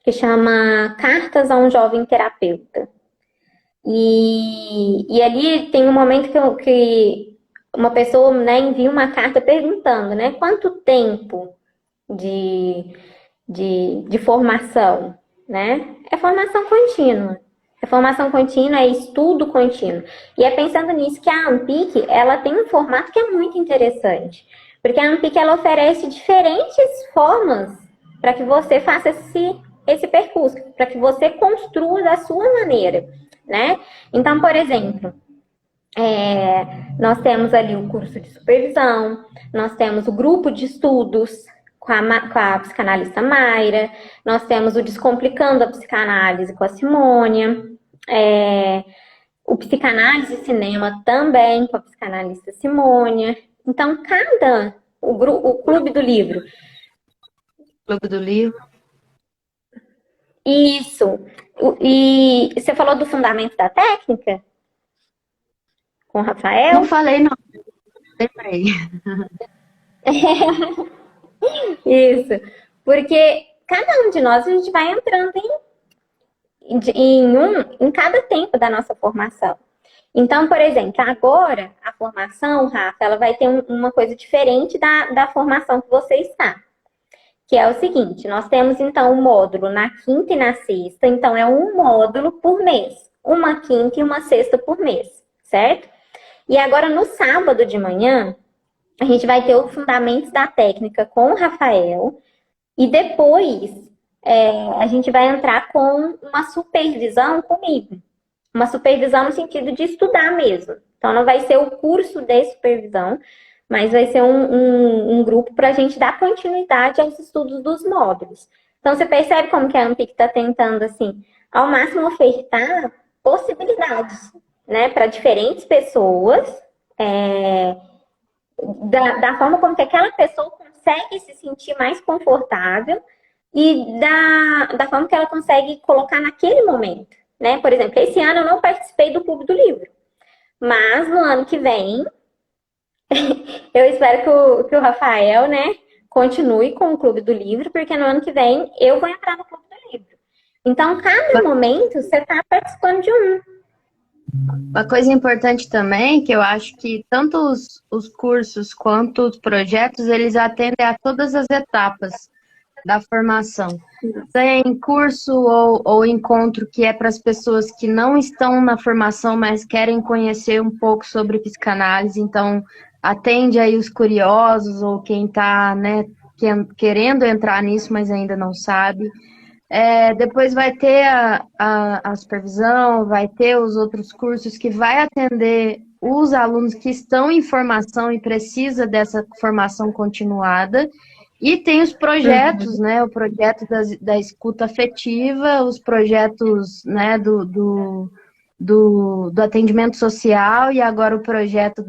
que chama Cartas a um Jovem Terapeuta. E ali tem um momento que uma pessoa, né, envia uma carta perguntando, né, quanto tempo de formação, né? É formação contínua. É formação contínua, é estudo contínuo. E é pensando nisso que a Amphic, ela tem um formato que é muito interessante. Porque a Amphic, ela oferece diferentes formas para que você faça esse percurso, para que você construa da sua maneira, né? Então, por exemplo, nós temos ali o curso de supervisão, nós temos o grupo de estudos com a psicanalista Mayra, nós temos o Descomplicando a Psicanálise com a Simônia, o Psicanálise e Cinema também com a psicanalista Simônia. Então, o Clube do Livro. Clube do Livro. Isso. E você falou do fundamento da técnica? Com o Rafael? Não falei, não. Lembrei. Isso. Porque cada um de nós, a gente vai entrando em cada tempo da nossa formação. Então, por exemplo, agora a formação, Rafa, ela vai ter uma coisa diferente da formação que você está. Que é o seguinte, nós temos então um módulo na quinta e na sexta, então é um módulo por mês. Uma quinta e uma sexta por mês, certo? E agora no sábado de manhã, a gente vai ter os fundamentos da técnica com o Rafael e depois a gente vai entrar com uma supervisão comigo. Uma supervisão no sentido de estudar mesmo. Então não vai ser o curso de supervisão, mas vai ser um grupo para a gente dar continuidade aos estudos dos módulos. Então você percebe como que a Amphic está tentando, assim, ao máximo ofertar possibilidades, né, para diferentes pessoas, da forma como que aquela pessoa consegue se sentir mais confortável e da forma que ela consegue colocar naquele momento, né? Por exemplo, esse ano eu não participei do Clube do Livro, mas no ano que vem eu espero que o Rafael, né, continue com o Clube do Livro, porque no ano que vem eu vou entrar no Clube do Livro. Então, cada momento você está participando de um. Uma coisa importante também, que eu acho que tanto os cursos quanto os projetos, eles atendem a todas as etapas da formação. Tem curso ou encontro que é para as pessoas que não estão na formação, mas querem conhecer um pouco sobre psicanálise, então atende aí os curiosos ou quem está, né, querendo entrar nisso, mas ainda não sabe. Depois vai ter a supervisão, vai ter os outros cursos que vai atender os alunos que estão em formação e precisa dessa formação continuada. E tem os projetos, né? O projeto da escuta afetiva, os projetos, né, do atendimento social e agora o projeto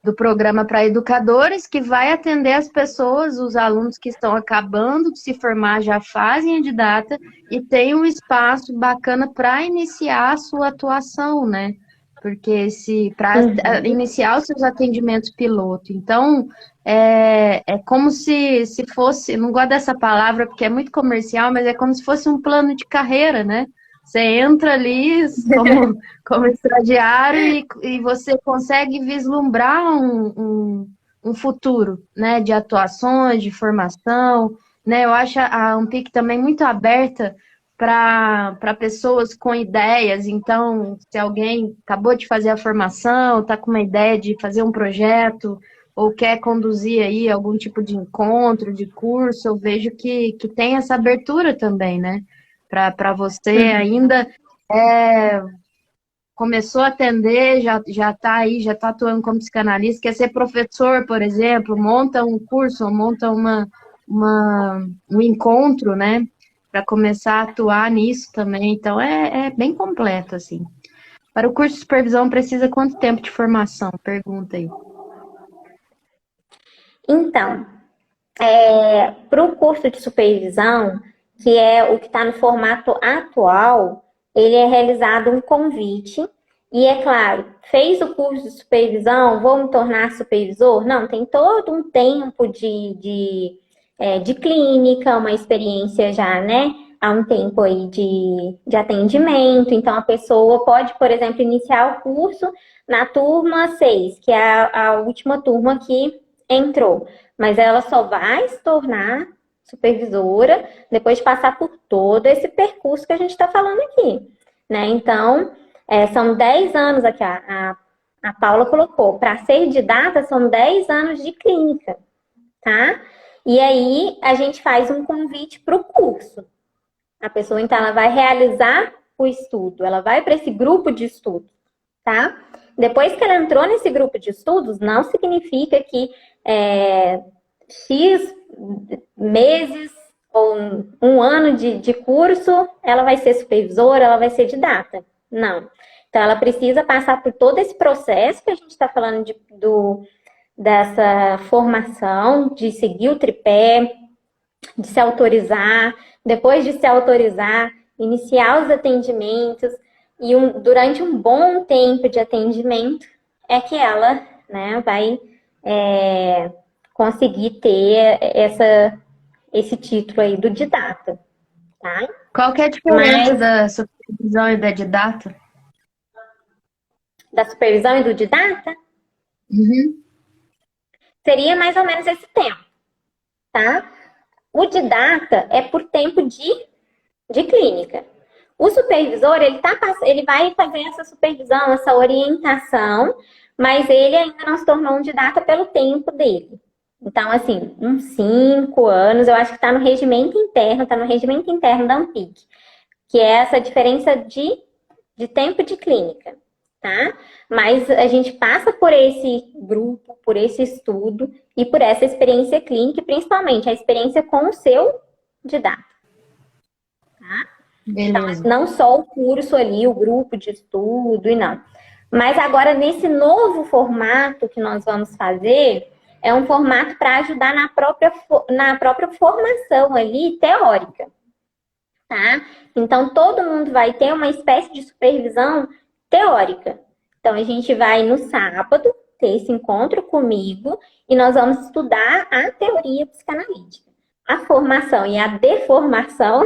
do programa para educadores, que vai atender as pessoas, os alunos que estão acabando de se formar, já fazem a didata e tem um espaço bacana para iniciar a sua atuação, né? Porque para iniciar os seus atendimentos piloto. Então, é como se fosse, não gosto dessa palavra porque é muito comercial, mas é como se fosse um plano de carreira, né? Você entra ali como estagiário e você consegue vislumbrar um futuro, né, de atuações, de formação, né? Eu acho a Amphic também muito aberta para pessoas com ideias. Então, se alguém acabou de fazer a formação, está com uma ideia de fazer um projeto ou quer conduzir aí algum tipo de encontro, de curso, eu vejo que tem essa abertura também, né? Para você ainda começou a atender, já está aí, já está atuando como psicanalista, quer ser professor, por exemplo, monta um curso, monta um encontro, né? Para começar a atuar nisso também. Então, é bem completo, assim. Para o curso de supervisão, precisa quanto tempo de formação? Pergunta aí. Então, para o curso de supervisão, que é o que está no formato atual, ele é realizado um convite. E é claro, fez o curso de supervisão, vou me tornar supervisor? Não, tem todo um tempo de clínica, uma experiência já, né, há um tempo aí de atendimento. Então, a pessoa pode, por exemplo, iniciar o curso na turma 6, que é a última turma que entrou. Mas ela só vai se tornar supervisora depois de passar por todo esse percurso que a gente está falando aqui, né? Então, são 10 anos aqui, a Paula colocou, para ser didata são 10 anos de clínica, tá? E aí a gente faz um convite para o curso. A pessoa, então, ela vai realizar o estudo, ela vai para esse grupo de estudo, tá? Depois que ela entrou nesse grupo de estudos, não significa que X meses ou um ano de curso, ela vai ser supervisora, ela vai ser didata. Não. Então, ela precisa passar por todo esse processo que a gente está falando dessa formação, de seguir o tripé, de se autorizar, depois de se autorizar, iniciar os atendimentos, e durante um bom tempo de atendimento é que ela, né, vai conseguir ter esse título aí do didata, tá? Qual que é a diferença da supervisão e da didata? Da supervisão e do didata? Uhum. Seria mais ou menos esse tempo, tá? O didata é por tempo de clínica. O supervisor, ele vai fazer essa supervisão, essa orientação, mas ele ainda não se tornou um didata pelo tempo dele. Então, assim, uns 5 anos, eu acho que está no regimento interno da ANPIC, que é essa diferença de tempo de clínica, tá? Mas a gente passa por esse grupo, por esse estudo e por essa experiência clínica, principalmente a experiência com o seu didata, tá? Então, não só o curso ali, o grupo de estudo e não. Mas agora, nesse novo formato que nós vamos fazer, é um formato para ajudar na própria formação ali teórica, tá? Então, todo mundo vai ter uma espécie de supervisão teórica. Então, a gente vai no sábado ter esse encontro comigo e nós vamos estudar a teoria psicanalítica. A formação e a deformação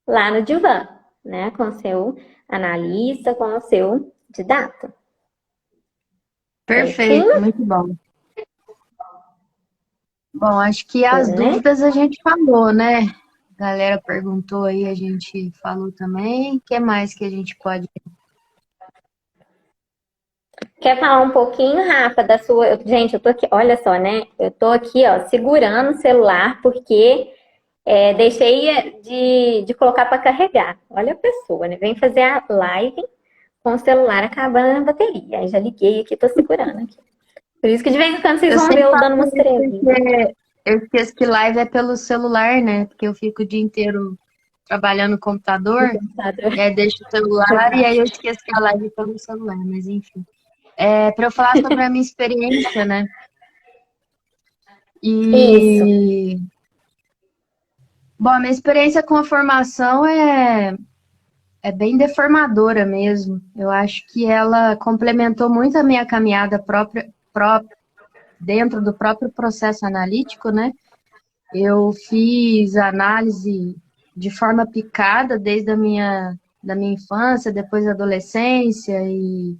lá no divã, né? Com o seu analista, com o seu didata. Perfeito, muito bom. Bom, acho que as dúvidas a gente falou, né? A galera perguntou aí, a gente falou também. O que mais que a gente pode... Quer falar um pouquinho, Rafa, da sua... Gente, eu tô aqui, olha só, né? Eu tô aqui, ó, segurando o celular porque deixei de colocar para carregar. Olha a pessoa, né? Vem fazer a live com o celular acabando a bateria. Aí já liguei aqui, tô segurando aqui. Por isso que de vez em quando vocês vão ver eu dando umas trevinhas. Eu esqueço que live é pelo celular, né? Porque eu fico o dia inteiro trabalhando no computador. E aí deixo o celular e aí eu esqueço que a live é pelo celular, mas enfim. Para eu falar sobre a minha experiência, né? Isso. Bom, a minha experiência com a formação é bem deformadora mesmo. Eu acho que ela complementou muito a minha caminhada própria dentro do próprio processo analítico, né? Eu fiz análise de forma picada desde da minha infância, depois da adolescência, e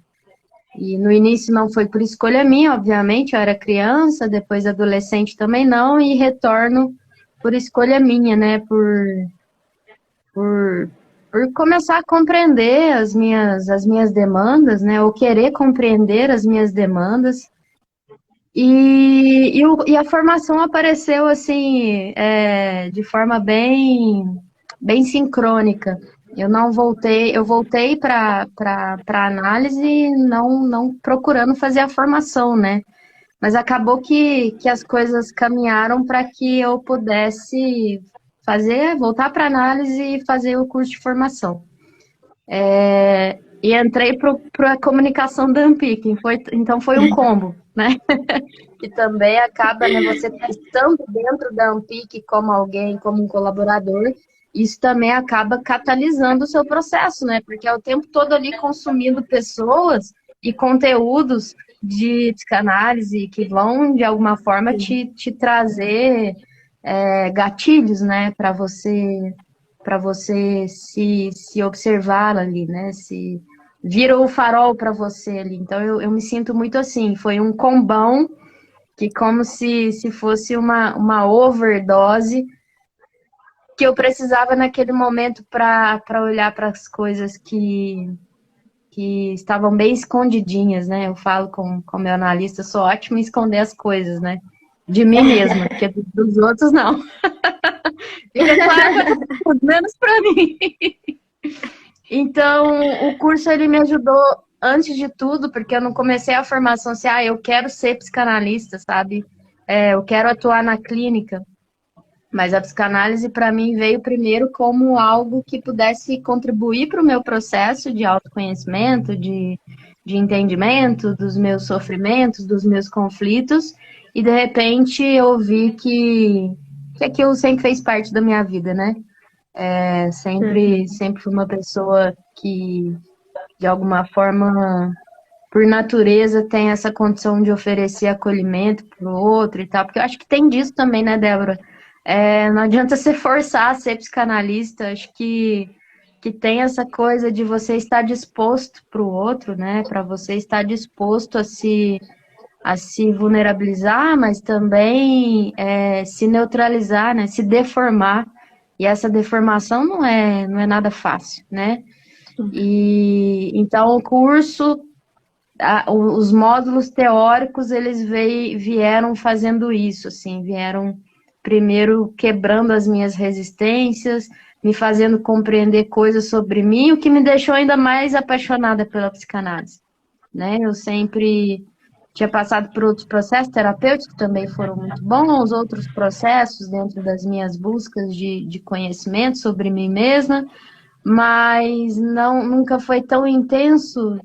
no início não foi por escolha minha, obviamente, eu era criança, depois adolescente também não, e retorno por escolha minha, né? Por começar a compreender as minhas demandas, né? Ou querer compreender as minhas demandas. E a formação apareceu assim, de forma bem sincrônica. Eu voltei para análise não procurando fazer a formação, né? Mas acabou que as coisas caminharam para que eu pudesse voltar para análise e fazer o curso de formação. E entrei para a comunicação da ANPIC, então foi um combo, né? E também acaba, né, você estando dentro da ANPIC como alguém, como um colaborador, isso também acaba catalisando o seu processo, né? Porque é o tempo todo ali consumindo pessoas e conteúdos de psicanálise que vão, de alguma forma, te trazer gatilhos, né? Para você para você se observar ali, né? Se vira o farol para você ali. Então eu me sinto muito assim, foi um combão que como se fosse uma overdose que eu precisava naquele momento para olhar para as coisas que estavam bem escondidinhas, né? Eu falo com meu analista, eu sou ótima em esconder as coisas, né? De mim mesma, porque dos outros não. Fica claro que eu tô menos para mim. Então, o curso ele me ajudou antes de tudo, porque eu não comecei a formação assim, eu quero ser psicanalista, sabe? Eu quero atuar na clínica. Mas a psicanálise, para mim, veio primeiro como algo que pudesse contribuir para o meu processo de autoconhecimento, de entendimento dos meus sofrimentos, dos meus conflitos, e de repente eu vi que aquilo sempre fez parte da minha vida, né? Sempre fui uma pessoa que, de alguma forma, por natureza, tem essa condição de oferecer acolhimento para o outro e tal, porque eu acho que tem disso também, né, Débora? Não adianta você forçar a ser psicanalista, acho que tem essa coisa de você estar disposto para o outro, né? Para você estar disposto a se vulnerabilizar, mas também se neutralizar, né? Se deformar. E essa deformação não é nada fácil, né? E então o curso, os módulos teóricos, eles vieram fazendo isso, assim, vieram primeiro quebrando as minhas resistências, me fazendo compreender coisas sobre mim, o que me deixou ainda mais apaixonada pela psicanálise, né? Eu sempre tinha passado por outros processos terapêuticos que também foram muito bons, outros processos dentro das minhas buscas de conhecimento sobre mim mesma, mas nunca foi tão intenso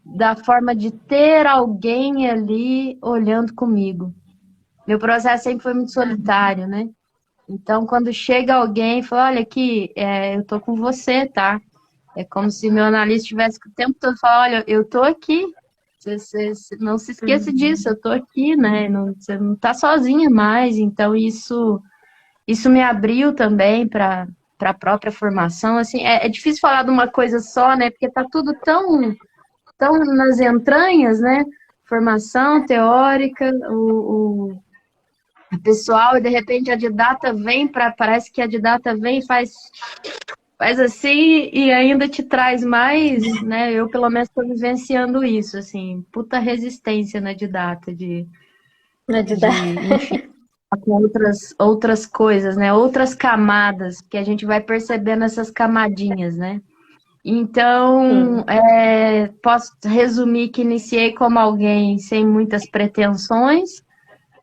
da forma de ter alguém ali olhando comigo. Meu processo sempre foi muito solitário, né? Então, quando chega alguém e fala, olha aqui, eu tô com você, tá? É como se meu analista estivesse o tempo todo falando, olha, eu tô aqui. Você não se esqueça disso, eu tô aqui, né? Você não tá sozinha mais. Então, isso me abriu também para a própria formação. Assim, é difícil falar de uma coisa só, né? Porque tá tudo tão nas entranhas, né? Formação teórica, o pessoal, e de repente a didata vem parece que a didata vem e faz assim e ainda te traz mais, né? Eu pelo menos estou vivenciando isso, assim, puta resistência na didata enfim, com outras coisas, né? Outras camadas que a gente vai percebendo essas camadinhas, né? Então, posso resumir que iniciei como alguém sem muitas pretensões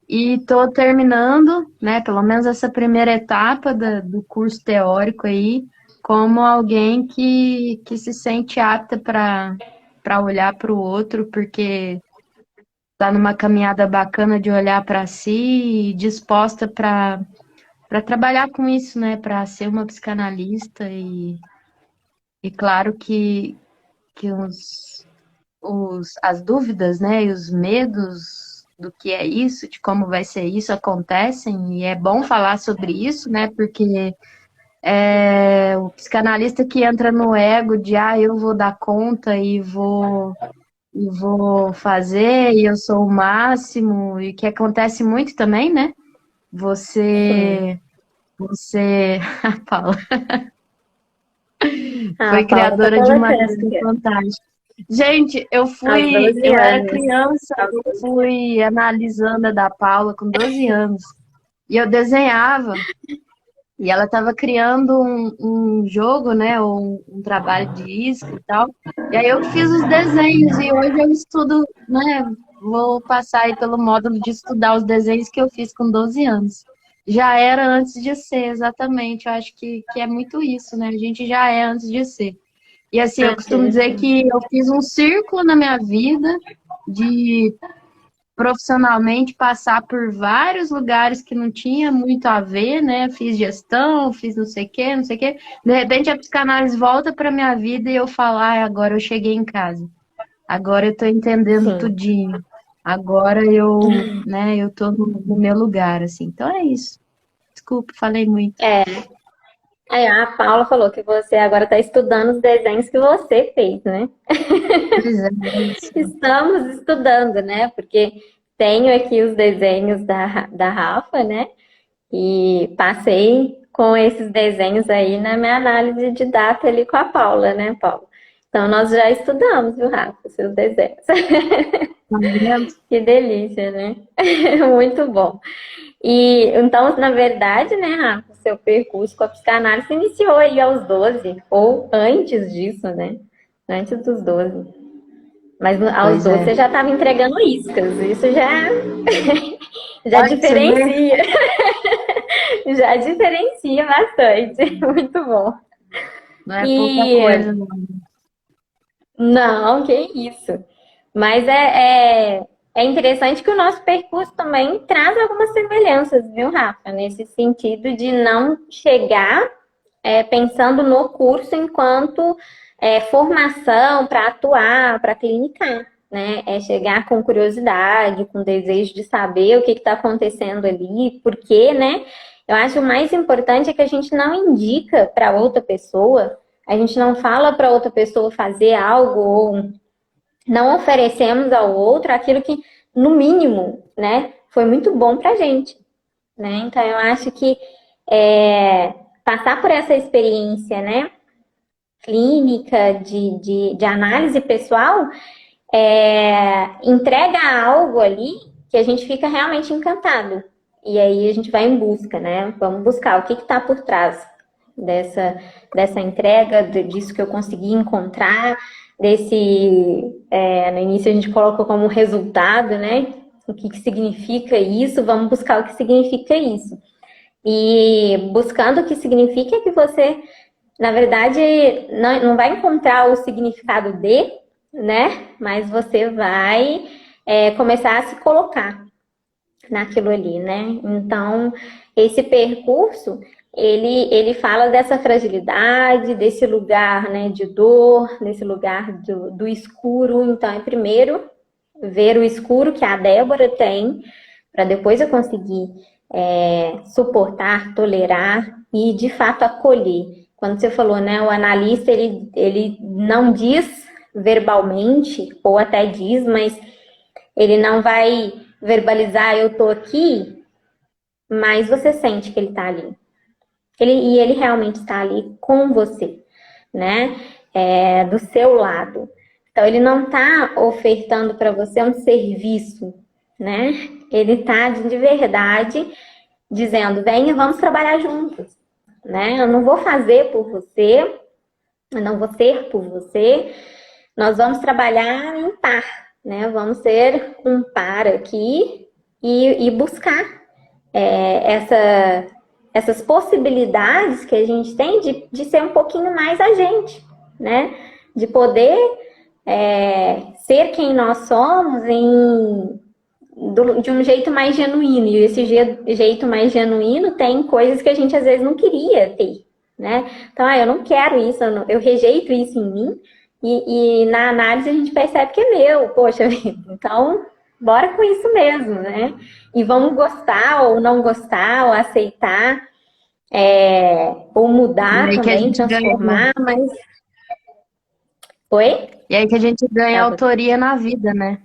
e estou terminando, né, pelo menos essa primeira etapa do curso teórico aí, como alguém que se sente apta para olhar para o outro, porque está numa caminhada bacana de olhar para si e disposta para trabalhar com isso, né, para ser uma psicanalista e claro que as dúvidas, né, e os medos do que é isso, de como vai ser isso, acontecem, e é bom falar sobre isso, né, porque o psicanalista que entra no ego de, eu vou dar conta e vou fazer, e eu sou o máximo, e que acontece muito também, né, você, Paula, Ah, foi a Paula tá criadora de uma colocando lista aqui, fantástica. Gente, aos 12 eu era anos. criança, eu fui analisando a da Paula com 12 anos. E eu desenhava. E ela estava criando um jogo, né? Ou um trabalho de isca e tal. E aí eu fiz os desenhos. E hoje eu estudo, né? Vou passar aí pelo módulo de estudar os desenhos que eu fiz com 12 anos. Já era antes de ser, exatamente. Eu acho que é muito isso, né? A gente já é antes de ser. E assim, eu costumo dizer que eu fiz um círculo na minha vida de profissionalmente passar por vários lugares que não tinha muito a ver, né? Fiz gestão, fiz não sei o quê, não sei o quê. De repente a psicanálise volta para minha vida e eu falo, agora eu cheguei em casa. Agora eu tô entendendo Sim. tudinho. Agora né, eu tô no meu lugar, assim. Então é isso. Desculpa, falei muito. Aí a Paula falou que você agora está estudando os desenhos que você fez, né? Pois é, isso. Estamos estudando, né? Porque tenho aqui os desenhos da Rafa, né? E passei com esses desenhos aí na minha análise de data ali com a Paula, né, Paula? Então nós já estudamos, viu, Rafa, os seus desenhos. Tá vendo? Que delícia, né? Muito bom. E então, na verdade, né, Rafa, o seu percurso com a psicanálise iniciou aí aos 12, ou antes disso, né? Antes dos 12. Mas aos Pois 12 é. você já estava entregando iscas. Isso já, já Olha, você vê, diferencia. Já diferencia bastante. Muito bom. não é pouca E coisa, não. não, que isso. Mas é interessante que o nosso percurso também traz algumas semelhanças, viu, Rafa? Nesse sentido de não chegar pensando no curso enquanto formação para atuar, para clinicar, né? É chegar com curiosidade, com desejo de saber o que está acontecendo ali, por quê, né? Eu acho que o mais importante é que a gente não indica para outra pessoa, a gente não fala para outra pessoa fazer algo ou não oferecemos ao outro aquilo que, no mínimo, né, foi muito bom para a gente, né? Então, eu acho que passar por essa experiência, né, clínica, de análise pessoal, entrega algo ali que a gente fica realmente encantado. E aí a gente vai em busca, né? Vamos buscar o que está por trás dessa entrega, disso que eu consegui encontrar, no início a gente coloca como resultado, né? O que significa isso? Vamos buscar o que significa isso. E buscando o que significa é que você, na verdade, não vai encontrar o significado de, né? Mas você vai começar a se colocar naquilo ali, né? Então, esse percurso, ele fala dessa fragilidade, desse lugar, né, de dor, desse lugar do escuro. Então, é primeiro ver o escuro que a Débora tem, para depois eu conseguir suportar, tolerar e, de fato, acolher. Quando você falou, né, o analista, ele não diz verbalmente, ou até diz, mas ele não vai verbalizar, eu tô aqui, mas você sente que ele tá ali. E ele realmente está ali com você, né? Do seu lado. Então, ele não está ofertando para você um serviço, né? Ele está de verdade dizendo: venha, vamos trabalhar juntos, né? Eu não vou fazer por você, eu não vou ser por você, nós vamos trabalhar em par, né? Vamos ser um par aqui e buscar essas possibilidades que a gente tem de ser um pouquinho mais a gente, né? De poder ser quem nós somos de um jeito mais genuíno. E esse jeito mais genuíno tem coisas que a gente às vezes não queria ter, né? Então, eu não quero isso, eu rejeito isso em mim. E na análise a gente percebe que é meu, poxa vida. Então, bora com isso mesmo, né? E vamos gostar ou não gostar, ou aceitar, ou E mudar aí que a também, gente ganha, transformar, mas. Oi? e aí que a gente ganha Tava. autoria na vida, né?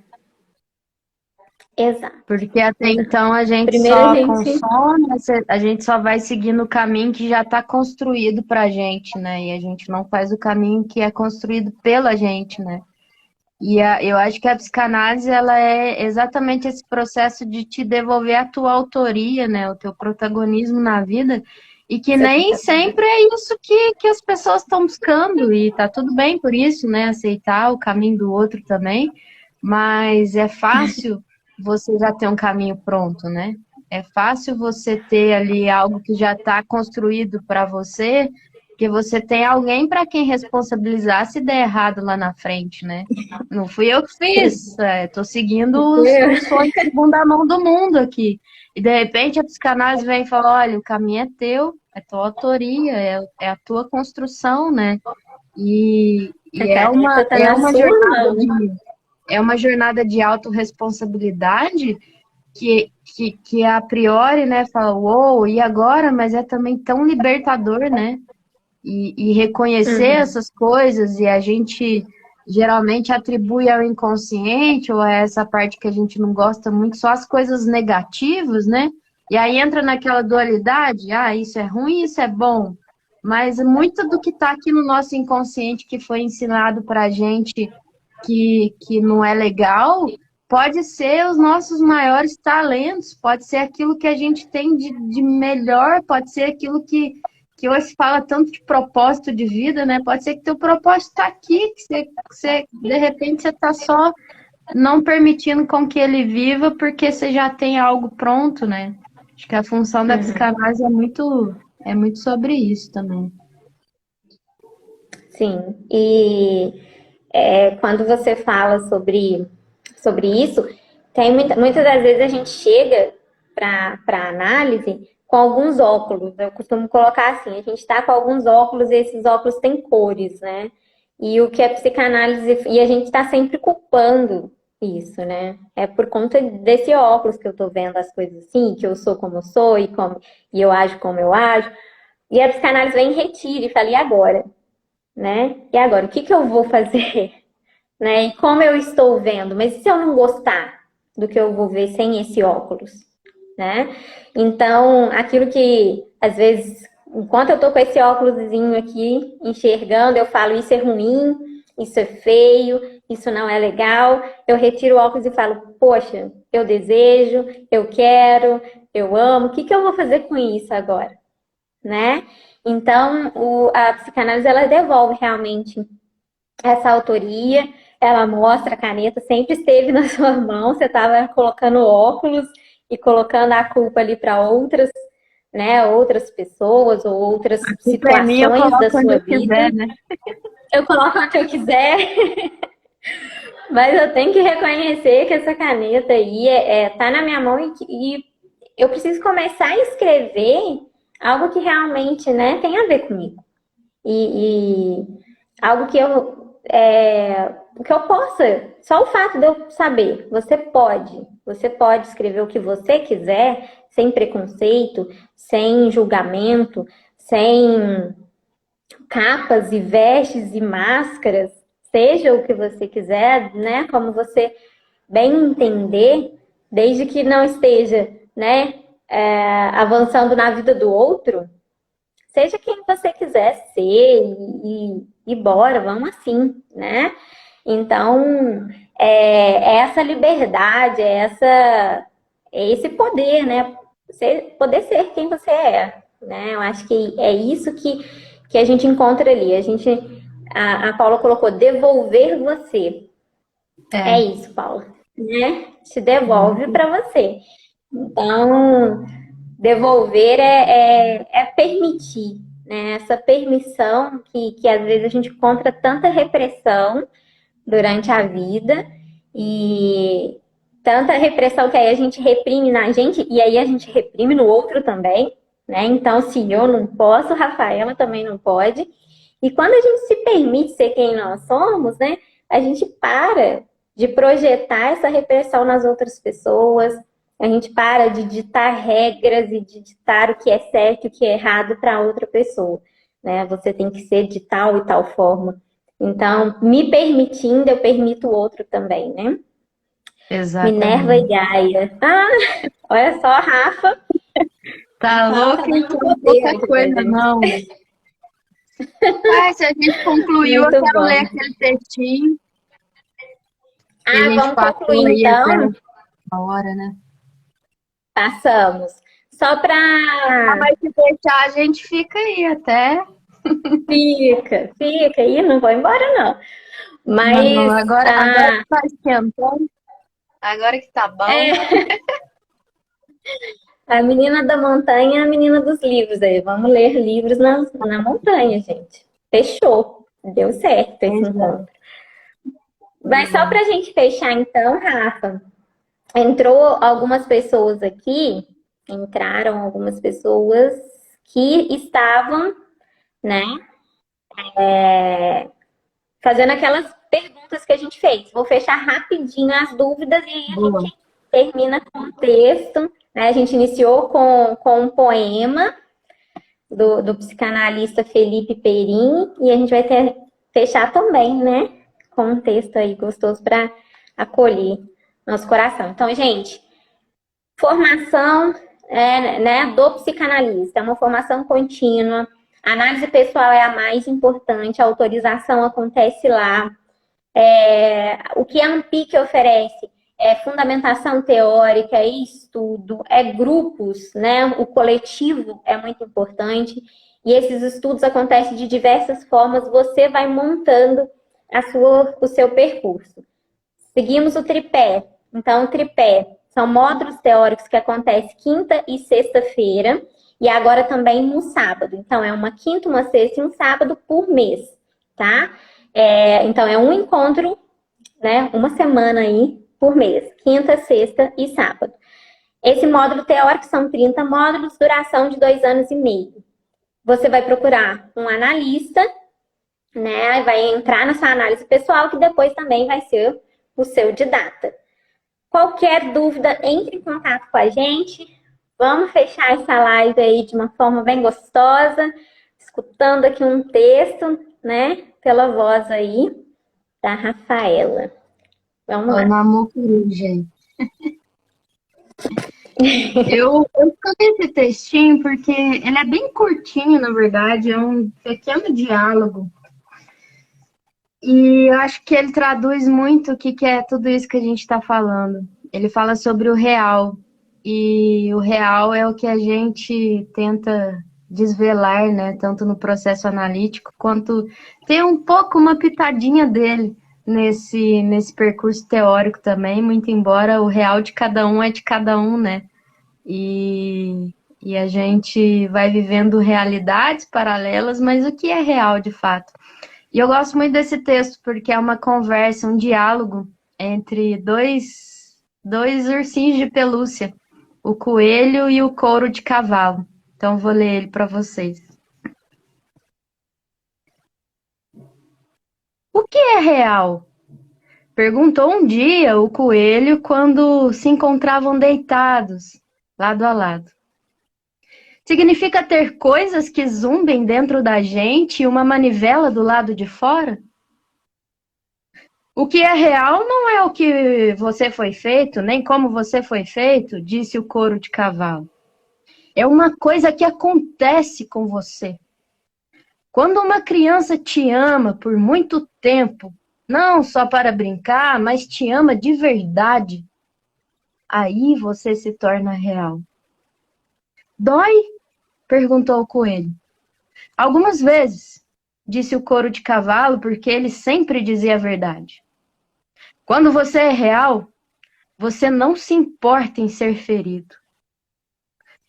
Exato, Porque até exato. então a gente Primeiro a só gente. consome, a gente só vai seguindo o caminho que já está construído pra gente, né? E a gente não faz o caminho que é construído pela gente, né? Eu acho que a psicanálise, ela é exatamente esse processo de te devolver a tua autoria, né? O teu protagonismo na vida. E que Seu nem protagonista. sempre é isso que as pessoas estão buscando. E tá tudo bem por isso, né? Aceitar o caminho do outro também. Mas é fácil você já ter um caminho pronto, né? É fácil você ter ali algo que já está construído para você, porque você tem alguém para quem responsabilizar se der errado lá na frente, né? Não fui eu que fiz, tô seguindo o sonho de segunda mão do mundo aqui. E de repente a psicanálise vem e fala: olha, o caminho é teu, é tua autoria, é a tua construção, né? A E caneta tá é na uma sua jornada mão. é uma jornada de autorresponsabilidade que a priori, né, fala, uou, e agora? Mas é também tão libertador, né? e reconhecer essas coisas, e a gente geralmente atribui ao inconsciente ou a essa parte que a gente não gosta muito, só as coisas negativas, né? E aí entra naquela dualidade, isso é ruim, isso é bom. Mas muito do que está aqui no nosso inconsciente, que foi ensinado para a gente que não é legal, pode ser os nossos maiores talentos, pode ser aquilo que a gente tem de melhor, pode ser aquilo que hoje se fala tanto de propósito de vida, né? Pode ser que teu propósito está aqui, que você, de repente, você está só não permitindo com que ele viva porque você já tem algo pronto, né? Acho que a função da psicanálise é muito sobre isso também. Sim, e quando você fala sobre isso, tem muitas das vezes a gente chega para análise com alguns óculos. Eu costumo colocar assim, a gente está com alguns óculos e esses óculos têm cores, né? E o que é psicanálise, e a gente está sempre culpando isso, né? É por conta desse óculos que eu tô vendo as coisas assim, que eu sou como eu sou e eu ajo como eu ajo. E a psicanálise vem e retira e fala, e agora? Né? E agora, o que eu vou fazer? Né? E como eu estou vendo? Mas e se eu não gostar do que eu vou ver sem esse óculos? Né? Então, aquilo que, às vezes, enquanto eu tô com esse óculosinho aqui, enxergando, eu falo, isso é ruim, isso é feio, isso não é legal, eu retiro o óculos e falo, poxa, eu desejo, eu quero, eu amo, o que eu vou fazer com isso agora? Né? Então, a psicanálise, ela devolve realmente essa autoria, ela mostra a caneta, sempre esteve na sua mão, você estava colocando óculos e colocando a culpa ali para outras, né, outras pessoas ou outras situações da sua vida. Quiser, né? Eu coloco onde eu quiser, mas eu tenho que reconhecer que essa caneta aí tá na minha mão e eu preciso começar a escrever algo que realmente, né, tem a ver comigo. E algo que eu possa, só o fato de eu saber, você pode escrever o que você quiser, sem preconceito, sem julgamento, sem capas e vestes e máscaras, seja o que você quiser, né, como você bem entender, desde que não esteja, né, avançando na vida do outro, seja quem você quiser ser e bora, vamos assim, né? Então, é essa liberdade, é esse poder, né? Você poder ser quem você é, né? Eu acho que é isso que a gente encontra ali. A Paula colocou, devolver você. É isso, Paula, né? Te devolve para você. Então, devolver é permitir, né? Essa permissão que às vezes a gente encontra tanta repressão durante a vida e tanta repressão que aí a gente reprime na gente e aí a gente reprime no outro também, né? Então, se eu não posso, Rafaela também não pode. E quando a gente se permite ser quem nós somos, né? A gente para de projetar essa repressão nas outras pessoas, a gente para de ditar regras e de ditar o que é certo e o que é errado para outra pessoa, né? Você tem que ser de tal e tal forma. Então, me permitindo, eu permito o outro também, né? Exatamente. Minerva e Gaia. Olha só, Rafa. Tá louca, então pouca coisa, não. Se a gente concluiu, muito eu quero ler aquele textinho. Vamos concluir então. Uma hora, né? Passamos. Só para. Mas se deixar, a gente fica aí até. Fica aí, não vou embora, não. Mas. Não, agora que tá esquentando. Agora que tá bom. A menina da montanha é a menina dos livros aí. Vamos ler livros na montanha, gente. Fechou. Deu certo esse encontro. Mas só pra gente fechar então, Rafa. Entraram algumas pessoas que estavam, né, fazendo aquelas perguntas que a gente fez. Vou fechar rapidinho as dúvidas e aí a gente termina com o texto. Né? A gente iniciou com um poema do psicanalista Felipe Perini, e a gente vai fechar também, né, com um texto aí gostoso para acolher nosso coração. Então, gente, formação né, do psicanalista, é uma formação contínua, a análise pessoal é a mais importante, a autorização acontece lá. O que a Amphic oferece é fundamentação teórica, é estudo, é grupos, né? O coletivo é muito importante. E esses estudos acontecem de diversas formas, você vai montando o seu percurso. Seguimos o tripé. Então, o tripé são módulos teóricos que acontecem quinta e sexta-feira, e agora também no sábado. Então, é uma quinta, uma sexta e um sábado por mês, tá? Então, é um encontro, né? Uma semana aí por mês, quinta, sexta e sábado. Esse módulo teórico são 30 módulos, duração de 2 anos e meio. Você vai procurar um analista, né? Vai entrar na sua análise pessoal, que depois também vai ser o seu didata. Qualquer dúvida, entre em contato com a gente. Vamos fechar essa live aí de uma forma bem gostosa, escutando aqui um texto, né? Pela voz aí da Rafaela. Vamos lá. Namu Coruja. Eu escolhi esse textinho porque ele é bem curtinho, na verdade, é um pequeno diálogo. E eu acho que ele traduz muito o que é tudo isso que a gente está falando. Ele fala sobre o real. E o real é o que a gente tenta desvelar, né? Tanto no processo analítico, quanto tem um pouco uma pitadinha dele nesse percurso teórico também, muito embora o real de cada um é de cada um, né? E a gente vai vivendo realidades paralelas, mas o que é real de fato? E eu gosto muito desse texto porque é uma conversa, um diálogo entre dois ursinhos de pelúcia, o coelho e o couro de cavalo. Então vou ler ele para vocês. O que é real? Perguntou um dia o coelho quando se encontravam deitados, lado a lado. Significa ter coisas que zumbem dentro da gente e uma manivela do lado de fora? O que é real não é o que você foi feito, nem como você foi feito, disse o couro de cavalo. É uma coisa que acontece com você. Quando uma criança te ama por muito tempo, não só para brincar, mas te ama de verdade, aí você se torna real. Dói? Perguntou o coelho. Algumas vezes, disse o couro de cavalo, porque ele sempre dizia a verdade. Quando você é real, você não se importa em ser ferido.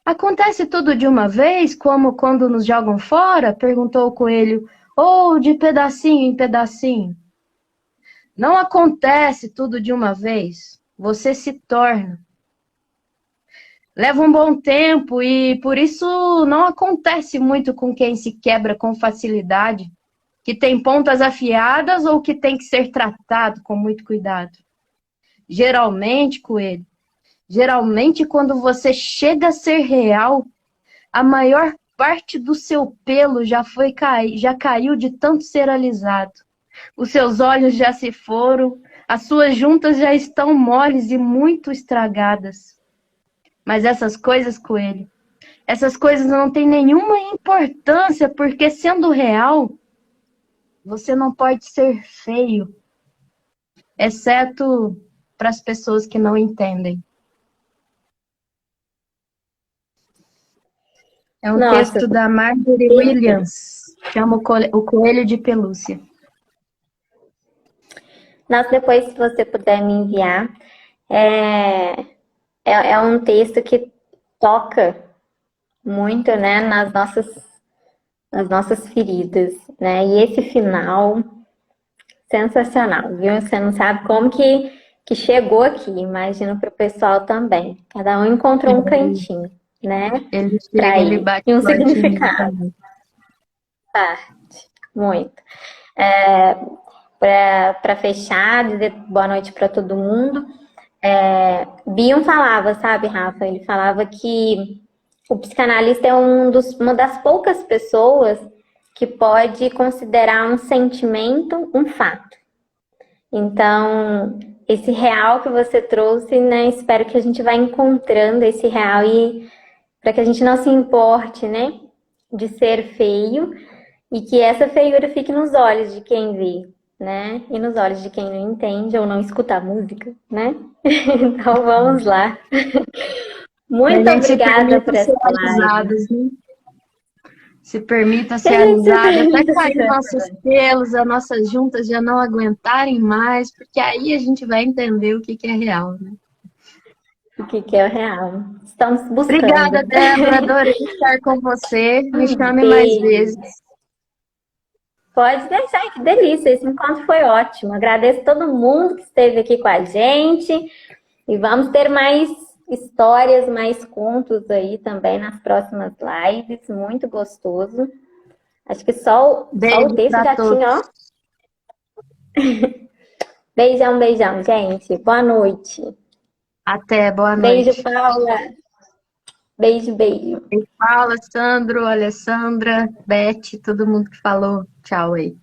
Acontece tudo de uma vez, como quando nos jogam fora? Perguntou o coelho, ou de pedacinho em pedacinho. Não acontece tudo de uma vez, você se torna. Leva um bom tempo e por isso não acontece muito com quem se quebra com facilidade, que tem pontas afiadas ou que tem que ser tratado com muito cuidado. Geralmente, coelho, quando você chega a ser real, a maior parte do seu pelo já caiu de tanto ser alisado. Os seus olhos já se foram, as suas juntas já estão moles e muito estragadas. Mas essas coisas, coelho, essas coisas não têm nenhuma importância, porque sendo real, você não pode ser feio, exceto para as pessoas que não entendem. É um texto da Marjorie Williams, chama O Coelho de Pelúcia. Nossa, depois, se você puder me enviar, é um texto que toca muito, né, nas nossas feridas, né? E esse final, sensacional, viu? Você não sabe como que chegou aqui, imagino para o pessoal também. Cada um encontrou um cantinho, né? Ele bate e um significado. Parte, muito. Para fechar, dizer boa noite para todo mundo. Bion falava, sabe, Rafa? Ele falava que O psicanalista é uma das poucas pessoas que pode considerar um sentimento um fato. Então, esse real que você trouxe, né? Espero que a gente vá encontrando esse real e para que a gente não se importe, né? De ser feio e que essa feiura fique nos olhos de quem vê, né? E nos olhos de quem não entende ou não escuta a música, né? Então vamos lá. Que a Muito gente se obrigada permita por essa ser live. alisados, né? Se permita Que ser a gente se alisado, até permita cair ser. nossos pelos, as nossas juntas já não aguentarem mais, porque aí a gente vai entender o que que é real, né? O que é o real? Estamos Obrigada, buscando. Débora, adorei estar com você. Me Um chame mais beijo. vezes. Pode deixar, que delícia. Esse encontro foi ótimo. Agradeço todo mundo que esteve aqui com a gente. E vamos ter mais histórias, mais contos aí também nas próximas lives. Muito gostoso. Acho que só o Beijo texto para já todos. tinha, ó. Beijão, beijão, gente. Boa noite. Até, boa Beijo, noite. Paula. Beijo, beijo. Paula, Sandro, Alessandra, Beth, todo mundo que falou. Tchau aí.